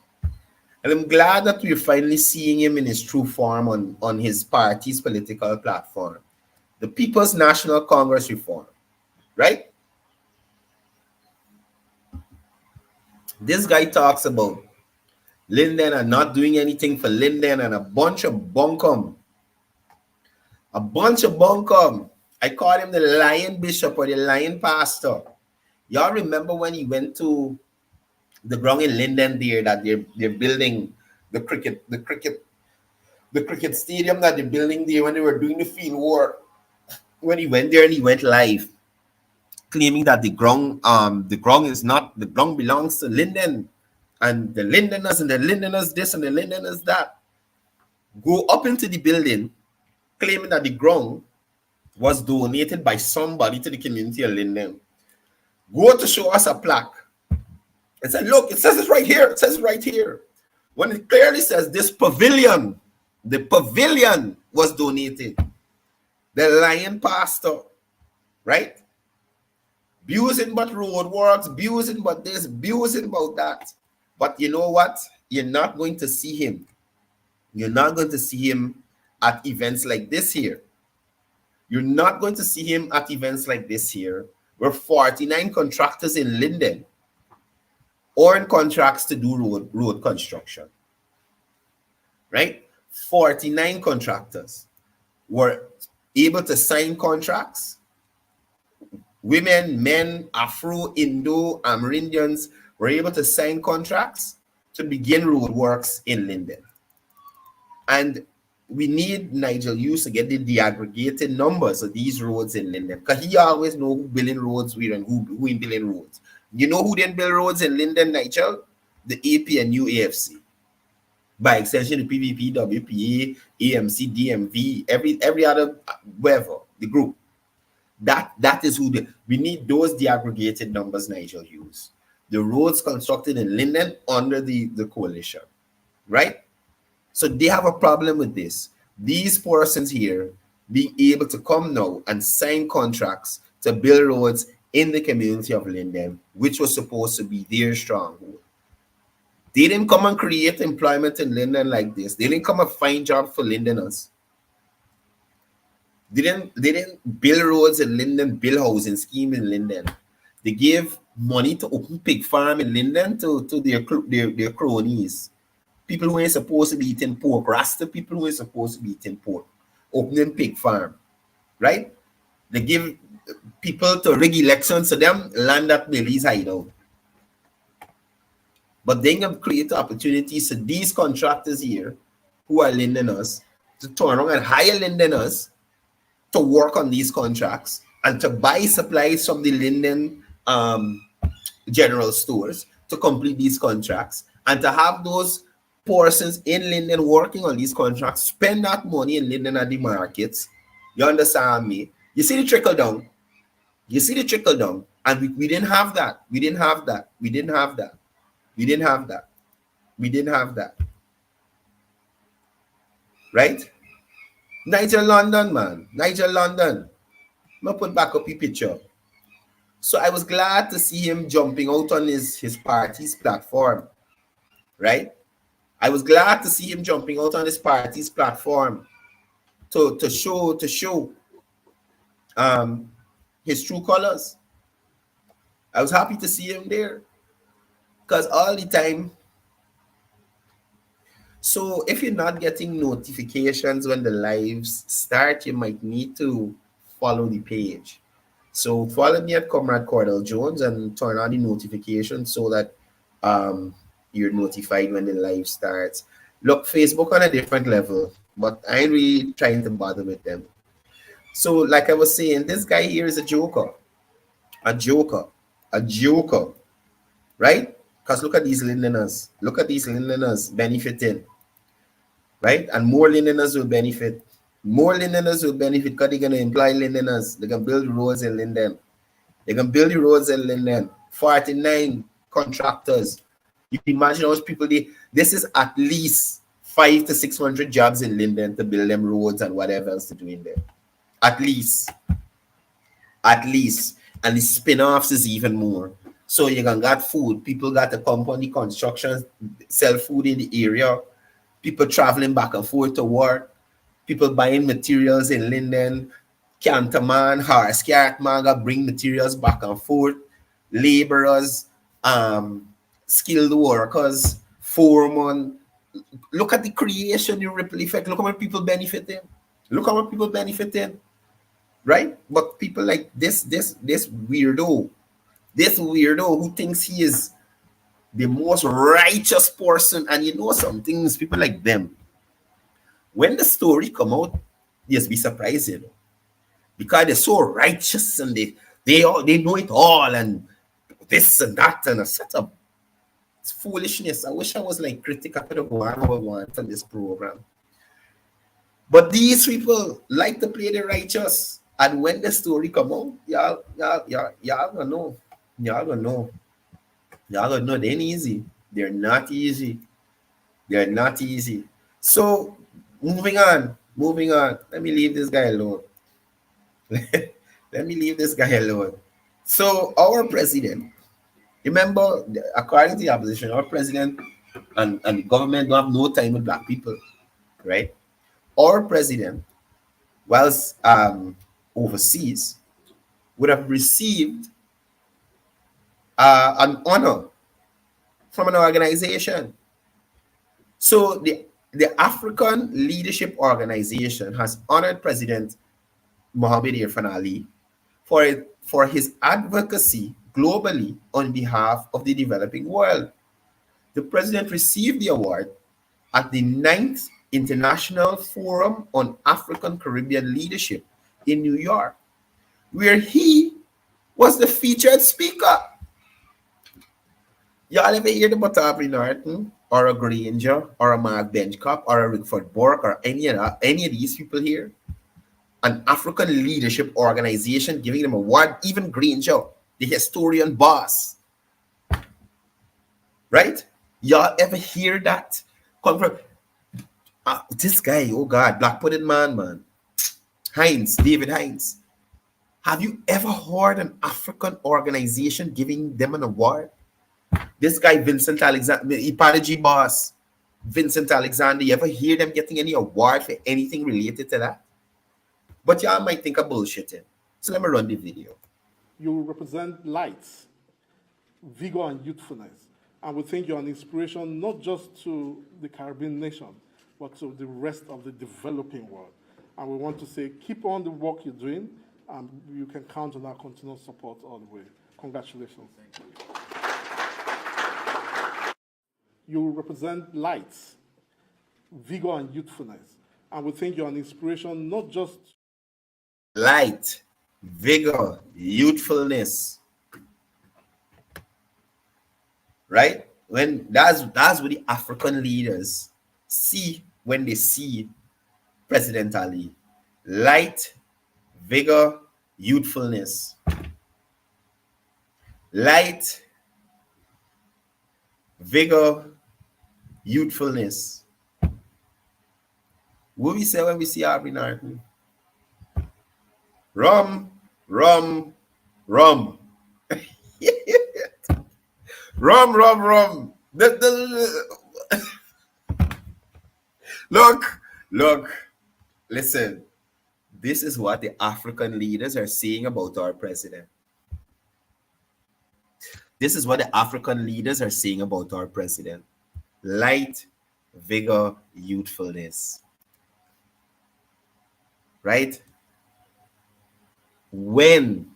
F: And I'm glad that we're finally seeing him in his true form on his party's political platform, the People's National Congress Reform, right? This guy talks about Linden and not doing anything for Linden and a bunch of bunkum. I call him the Lion Bishop or the Lion Pastor. Y'all remember when he went to the ground in Linden there that they're building the cricket stadium that they're building there when they were doing the field work. When he went there and he went live, claiming that the ground belongs to Linden. And the Lindeners this and the Lindeners that. Go up into the building, claiming that the ground was donated by somebody to the community of Linden. Go to show us a plaque. And said, look, it says it right here. It says it right here. When it clearly says this pavilion, the pavilion was donated. The Lion Pastor, right? Abusing but road works, abusing but this, abusing about that. But you know what? You're not going to see him. You're not going to see him at events like this here. You're not going to see him at events like this here, where 49 contractors in Linden earn contracts to do road construction. right? 49 contractors were able to sign contracts. Women, men, Afro, Indo, Amerindians were able to sign contracts to begin road works in Linden. And we need Nigel Hughes to get the aggregated numbers of these roads in Linden, because he always know who building roads where and who in building roads. You know who didn't build roads in Linden, Nigel? The APNU AFC. By extension, the PVP, WPA, AMC, DMV, every other, wherever, the group. That is who we need those deaggregated numbers, Nigel Hughes. The roads constructed in Linden under the coalition, right? So they have a problem with this. These persons here being able to come now and sign contracts to build roads in the community of Linden, which was supposed to be their stronghold. They didn't come and create employment in Linden like this. They didn't come and find jobs for Lindeners. They didn't build roads in Linden, build housing scheme in Linden. They gave money to open pig farm in Linden to their cronies. People who ain't supposed to be eating pork, Rasta people who ain't supposed to be eating pork, opening pig farm, right? They give people to rig elections to them, land at Billy's hideout. But they have created opportunities for these contractors here, who are Lindeners, to turn around and hire Lindeners to work on these contracts and to buy supplies from the Linden general stores to complete these contracts, and to have those persons in Linden working on these contracts spend that money in Linden at the markets. You understand me? You see the trickle down? You see the trickle down? And we didn't have that. We didn't have that. We didn't have that. We didn't have that. We didn't have that. Right? Nigel London, man. Nigel London. I'm going to put back up your picture. So I was glad to see him jumping out on his party's platform. Right? I was glad to see him jumping out on his party's platform to show his true colors. I was happy to see him there, because all the time. So if you're not getting notifications when the lives start, you might need to follow the page. So follow me at Comrade Courdel Jones and turn on the notifications so that you're notified when the live starts. Look, Facebook on a different level, but I ain't really trying to bother with them. So like I was saying, this guy here is a joker, right? Because look at these Lindeners. Look at these Lindeners benefiting, right? And more Lindeners will benefit. More Lindeners will benefit because they're going to employ Lindeners. They can build roads in Linden. They can build the roads in Linden. 49 contractors. You can imagine those people. This is at least 500 to 600 jobs in Linden to build them roads and whatever else to do in there. At least. And the spin-offs is even more. So you can get food. People got to come on the construction, sell food in the area. People traveling back and forth to work. People buying materials in Linden. Canterman, horse cart man got bring materials back and forth. Laborers, skilled workers, foremen. Look at the creation, the ripple effect. Look how many people benefiting. Right? But people like this weirdo who thinks he is the most righteous person, and you know some things, people like them, when the story come out, just be surprising, because they're so righteous and they know it all and this and that and a setup. It's foolishness. I wish I was like critical. I could have one from this program. But these people like to play the righteous, and when the story come out, y'all gonna know. Y'all gonna know. They ain't easy. They're not easy. So moving on. Let me leave this guy alone. So our president, remember, according to the opposition, our president and the government don't have no time with black people, right? Our president, whilst overseas, would have received an honor from an organization. So the the African Leadership Organization has honored President Mohamed Irfan Ali for his advocacy globally on behalf of the developing world. The president received the award at the 9th International Forum on African Caribbean Leadership in New York, where he was the featured speaker. Y'all ever hear about Aubrey Norton or a Granger or a Mark Benchcop or a Rickford Bork or any of these people here? An African Leadership Organization giving them a award, even Granger, the historian boss. Right? Y'all ever hear that? Come from this guy, oh God, black-pudded man. David Hines. Have you ever heard an African organization giving them an award? This guy, Vincent Alexander, 𝒐𝒊𝒔 boss, Vincent Alexander, you ever hear them getting any award for anything related to that? But y'all might think I'm bullshitting. So let me run the video.
H: You represent light, vigor, and youthfulness. And we think you're an inspiration not just to the Caribbean nation, but to the rest of the developing world. And we want to say, keep on the work you're doing, and you can count on our continued support all the way. Congratulations. You represent light, vigor, and youthfulness. And we think you're an inspiration not just
F: light, vigor, youthfulness. Right? When that's what the African leaders see when they see President Ali. Light, vigor, youthfulness. Light, vigor, youthfulness. What we say when we see Aubrey Norton? Rum. Rum. Look, listen. This is what the African leaders are saying about our president. This is what the African leaders are saying about our president. Light, vigor, youthfulness. Right? When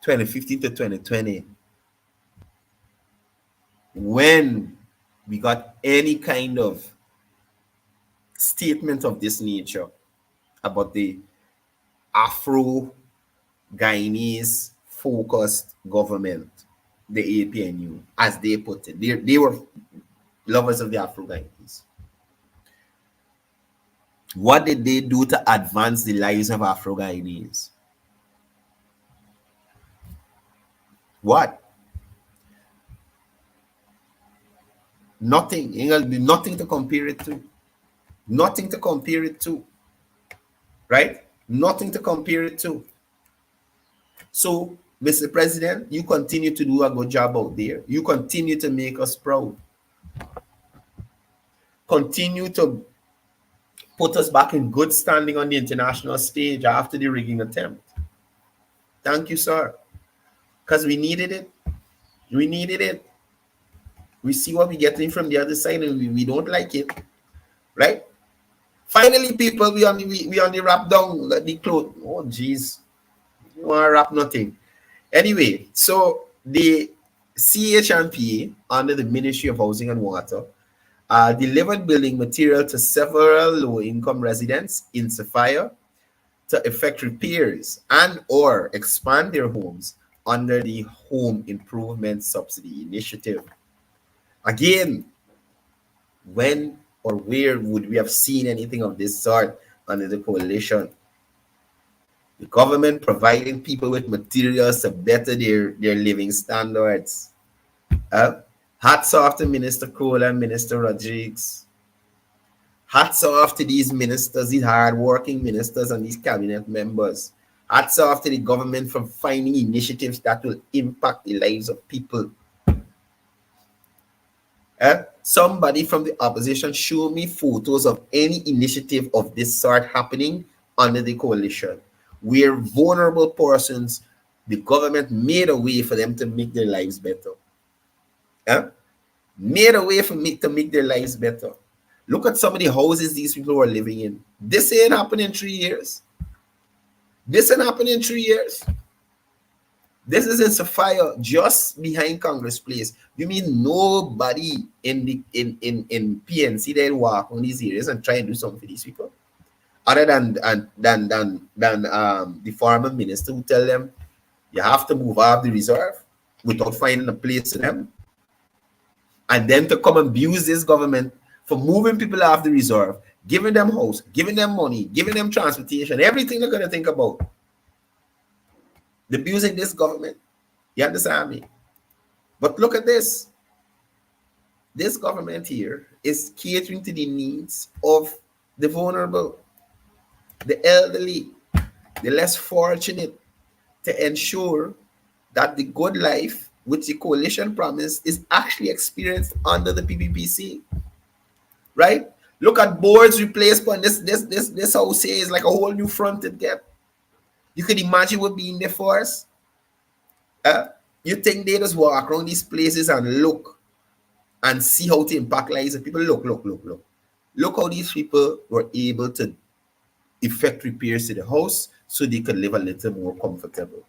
F: 2015 to 2020, when we got any kind of statement of this nature about the Afro-Guyanese focused government, the APNU, as they put it, they were lovers of the Afro-Guyanese. What did they do to advance the lives of Afro-Guyanese? What? Nothing. Nothing to compare it to. Nothing to compare it to. Right? Nothing to compare it to. So, Mr. President, you continue to do a good job out there. You continue to make us proud. Continue to put us back in good standing on the international stage after the rigging attempt. Thank you, sir. Because we needed it. We needed it. We see what we're getting from the other side and we don't like it. Right? Finally, people, we on the wrap down the cloth. Oh, jeez. You want to wrap nothing. Anyway, so the CHNPA, under the Ministry of Housing and Water, delivered building material to several low-income residents in Sapphire to effect repairs and or expand their homes under the Home Improvement Subsidy Initiative. Again, when or where would we have seen anything of this sort under the coalition? The government providing people with materials to better their living standards. Hats off to Minister Cole and Minister Rodriguez. Hats off to these ministers, these hard-working ministers and these cabinet members. Hats off to the government for finding initiatives that will impact the lives of people. Somebody from the opposition show me photos of any initiative of this sort happening under the coalition, where vulnerable persons, the government made a way for them to make their lives better. Made a way for me to make their lives better. Look at some of the houses these people are living in. This ain't happening in 3 years. This ain't happening in 3 years. This is in Sapphire, just behind Congress Place. You mean nobody in the in PNC that walk on these areas and try and do something for these people? Other than the former minister who tell them you have to move out of the reserve without finding a place for them. And then to come and abuse this government for moving people off the reserve, giving them house, giving them money, giving them transportation, everything they're going to think about. They're abusing this government. You understand me? But look at this. This government here is catering to the needs of the vulnerable, the elderly, the less fortunate, to ensure that the good life which the coalition promised is actually experienced under the PPPC. Right? Look at boards replacement. This house here is like a whole new front it get. You can imagine what being there for us. You think they just walk around these places and look and see how to impact lives of people? Look. Look how these people were able to effect repairs to the house so they could live a little more comfortable.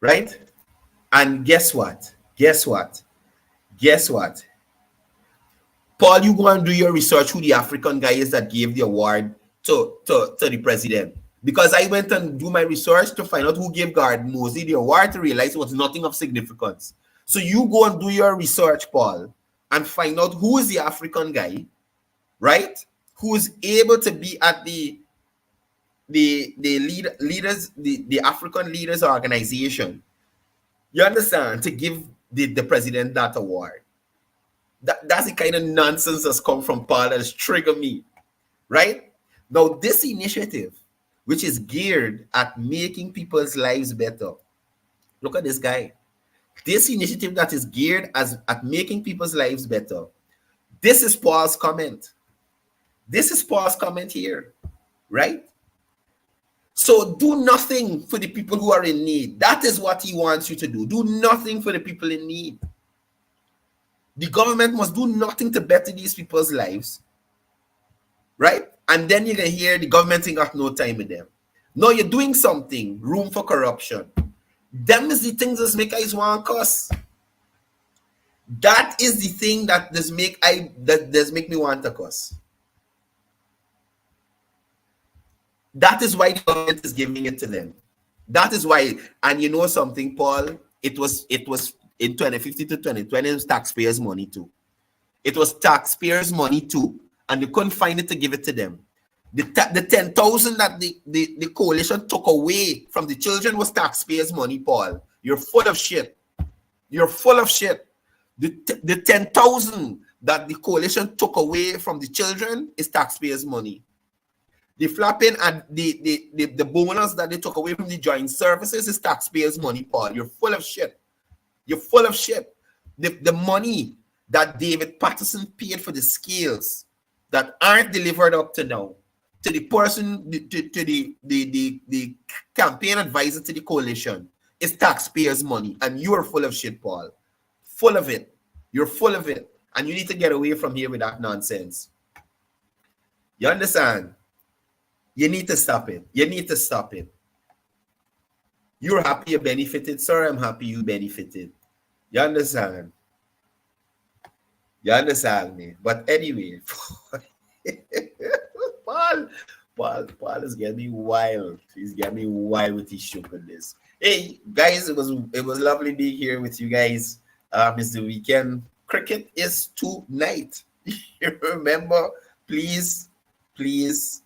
F: Right? And guess what? Paul, you go and do your research who the African guy is that gave the award to the president. Because I went and do my research to find out who gave Gordon Mosley the award to realize it was nothing of significance. So you go and do your research, Paul, and find out who is the African guy, right? Who is able to be at the African Leaders Organization. You understand? To give the president that award. That's the kind of nonsense that's come from Paul that's triggered me, right? Now, this initiative, which is geared at making people's lives better. Look at this guy. This initiative that is geared at making people's lives better. This is Paul's comment. This is Paul's comment here, right? So do nothing for the people who are in need. That is what he wants you to do. Do nothing for the people in need. The government must do nothing to better these people's lives, right? And then you can hear the government ain't got no time with them. No, you're doing something, room for corruption. Them is the things that make us want to cuss. That is the thing that does make me want to cuss. That is why the government is giving it to them. That is why, and you know something, Paul, it was in 2015 to 2020, it was taxpayers' money too. It was taxpayers' money too, and they couldn't find it to give it to them. The 10,000 that the coalition took away from the children was taxpayers' money, Paul. You're full of shit. You're full of shit. The 10,000 that the coalition took away from the children is taxpayers' money. The flapping and the bonus that they took away from the joint services is taxpayers' money, Paul. You're full of shit. You're full of shit. The money that David Patterson paid for the scales that aren't delivered up to now, to the person, to the campaign advisor to the coalition, is taxpayers' money. And you're full of shit, Paul. Full of it. You're full of it. And you need to get away from here with that nonsense. You understand? You need to stop it. You need to stop it. You're happy you benefited, sir. I'm happy you benefited. You understand? You understand me? But anyway, Paul is getting me wild. He's getting me wild with his show on this. Hey guys, it was lovely being here with you guys. It's the weekend. Cricket is tonight. Remember, please,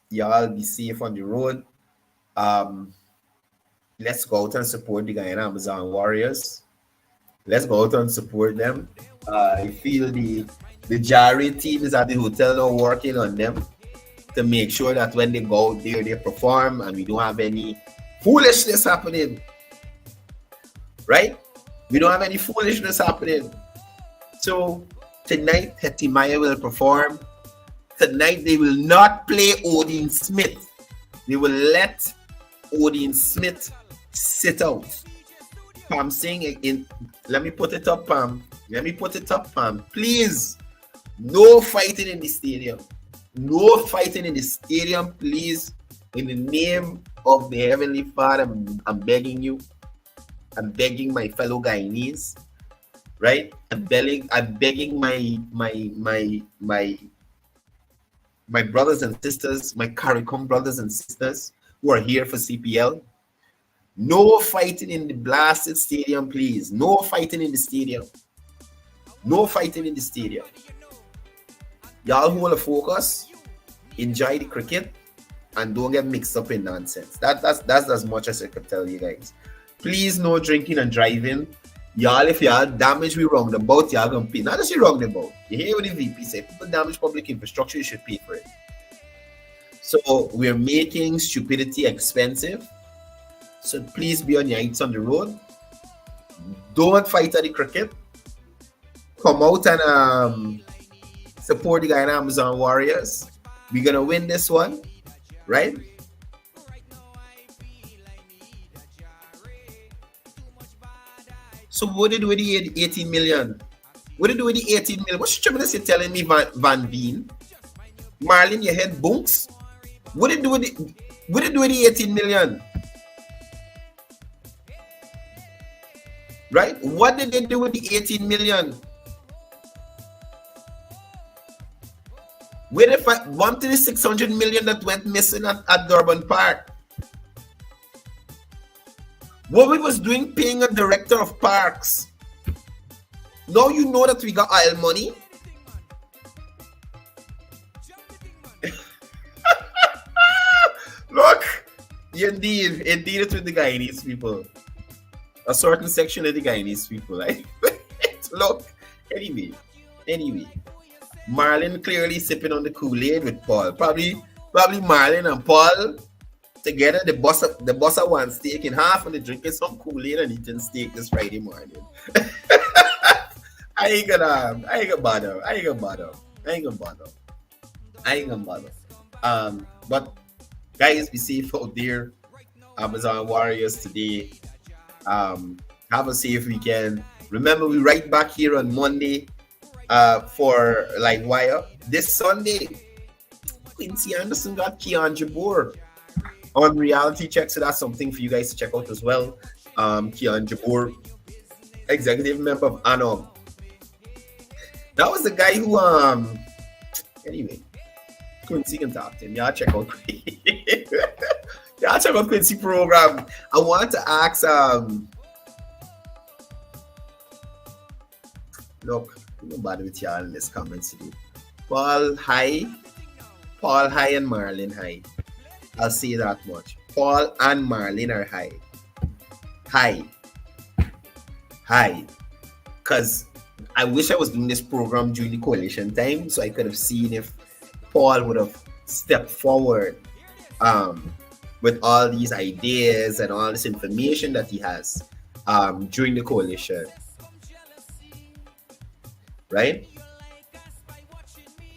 F: y'all be safe on the road. Let's go out and support the Guyana Amazon Warriors. Let's go out and support them. I feel the Jari team is at the hotel now working on them to make sure that when they go out there, they perform and we don't have any foolishness happening. Right? We don't have any foolishness happening. So tonight, Hetimaya will perform. Tonight, they will not play Odin Smith. They will let Odin Smith sit out. Pam saying in, let me put it up, Pam. Let me put it up, Pam. Please, no fighting in the stadium. No fighting in the stadium, please. In the name of the Heavenly Father, I'm begging you. I'm begging my fellow Guyanese, right? I'm begging my brothers and sisters, my CARICOM brothers and sisters who are here for CPL. No fighting in the blasted stadium, please. No fighting in the stadium. No fighting in the stadium. Y'all who want to focus, enjoy the cricket, and don't get mixed up in nonsense. That's as much as I could tell you guys. Please, no drinking and driving. Y'all, if y'all damage we roundabout, y'all gonna pay. Not just you roundabout. You hear what the VP say? People damage public infrastructure, you should pay for it. So we're making stupidity expensive. So please be on your heights on the road. Don't fight at the cricket. Come out and support the Guyana Amazon Warriors. We're gonna win this one, right? So what did you do with the 18 million? What did you do with the 18 million? What's you telling me, Van Veen? Marlin, your head bunks? What did you do with the 18 million? Right? What did they do with the 18 million? Where if I wanted the 600 million that went missing at Durban Park? What we was doing paying a director of parks. Now you know that we got oil money. Look, indeed it's with the Guyanese people. A certain section of the Guyanese people. Right? Look, anyway. Marlin clearly sipping on the Kool-Aid with Paul. Probably Marlin and Paul together. The bossa one steak in half and they drinking some Kool-Aid and eating steak this Friday morning. I ain't gonna bother. But guys, be safe out there. Amazon Warriors today. Have a safe weekend. Remember, we right back here on Monday for Livewire. This Sunday, Quincy Anderson got Keon Jabeur on reality check, so that's something for you guys to check out as well. Keon Jabeur, executive member of ANOM. That was the guy who anyway, Quincy can talk to him. Y'all check out Quincy program. I want to ask look, don't bother with y'all in this comments today. Paul hi and Marlin hi. I'll say that much. Paul and Marlin are high. Because I wish I was doing this program during the coalition time so I could have seen if Paul would have stepped forward with all these ideas and all this information that he has during the coalition. Right?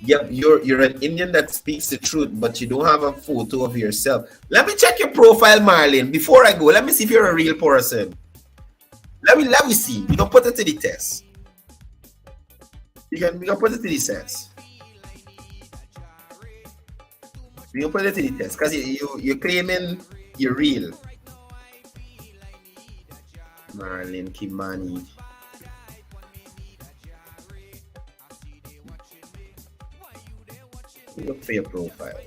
F: Yep, you're an Indian that speaks the truth, but you don't have a photo of yourself. Let me check your profile, Marlin. Before I go, let me see if you're a real person. Let me see. We can put it to the test. We can put it to the test. We can put it to the test because you're claiming you're real. Marlin Kimani. Look for your profile.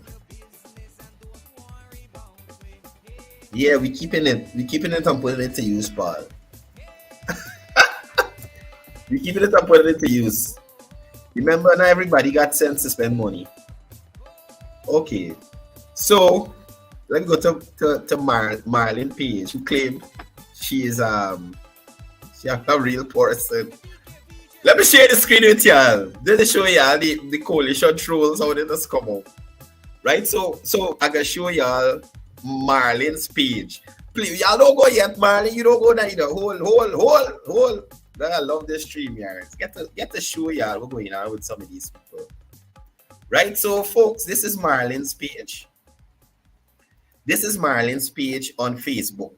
F: Yeah, we keeping it and putting it to use, Paul. We keeping it and putting it to use. Remember, not everybody got sense to spend money. Okay, so let's go to Marlin Page, who claimed she's a real person. Let me share the screen with y'all. Just to show y'all the coalition trolls, how they just come out. Right? So I can show y'all Marlin's page. Please, y'all don't go yet, Marlin. You don't go now either. Hold. I love this stream, yards. Get to show y'all what's going on with some of these people. Right? So, folks, this is Marlin's page. This is Marlin's page on Facebook.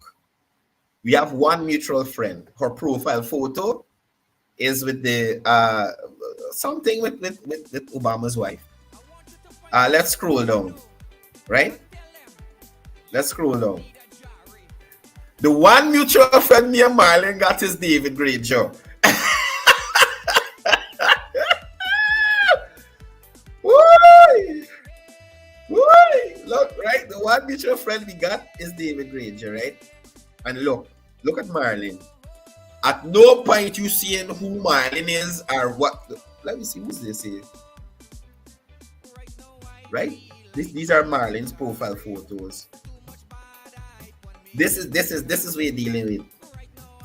F: We have one mutual friend. Her profile photo is with the something with Obama's wife. Let's scroll down, right? Let's scroll down. The one mutual friend me and Marlon got is 𝒏𝒐𝒕𝒅. Woo! Look, right? The one mutual friend we got is 𝒏𝒐𝒕𝒅, right? And look at Marlon. At no point you seeing who Marlon is or what. Let me see who's this here. Right? These are Marlon's profile photos. This is what you're dealing with.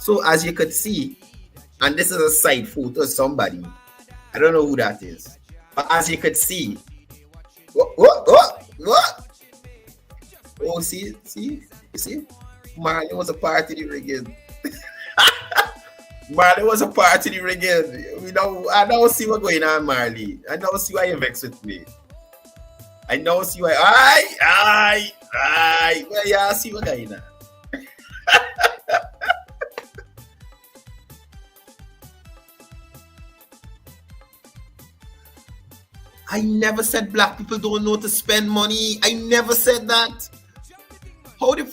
F: So as you could see, and this is a side photo of somebody. I don't know who that is. But as you could see, what? Oh, see? You see? Marlon was a part of the rigging. Marley was a part of the rigging. I don't see what's going on, Marley. I don't see why you vex with me. I don't see why. Aye. Well, yeah, I see what's going on. I never said black people don't know to spend money. I never said that. How do you?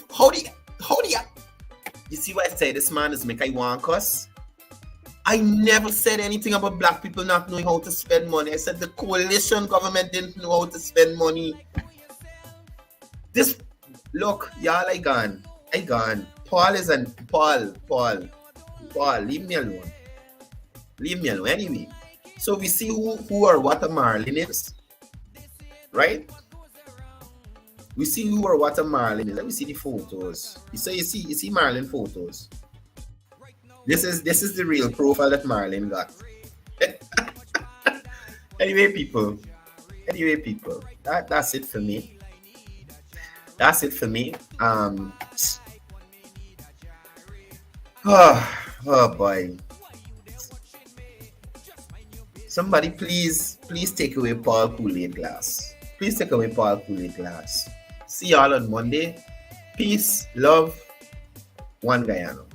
F: You see what I say? This man is making one cuss. I never said anything about black people not knowing how to spend money. I said the coalition government didn't know how to spend money. Look, y'all, I gone. Paul, leave me alone. Anyway, so we see who or what a Marlon is, right? We see who or what a Marlon is. Let me see the photos. You see Marlon photos. This is the real profile that Marlon got. Anyway, people. That's it for me. Oh boy. Somebody please take away Paul Kool-Aid glass. Please take away Paul Kool-Aid glass. See y'all on Monday. Peace, love, one Guyana.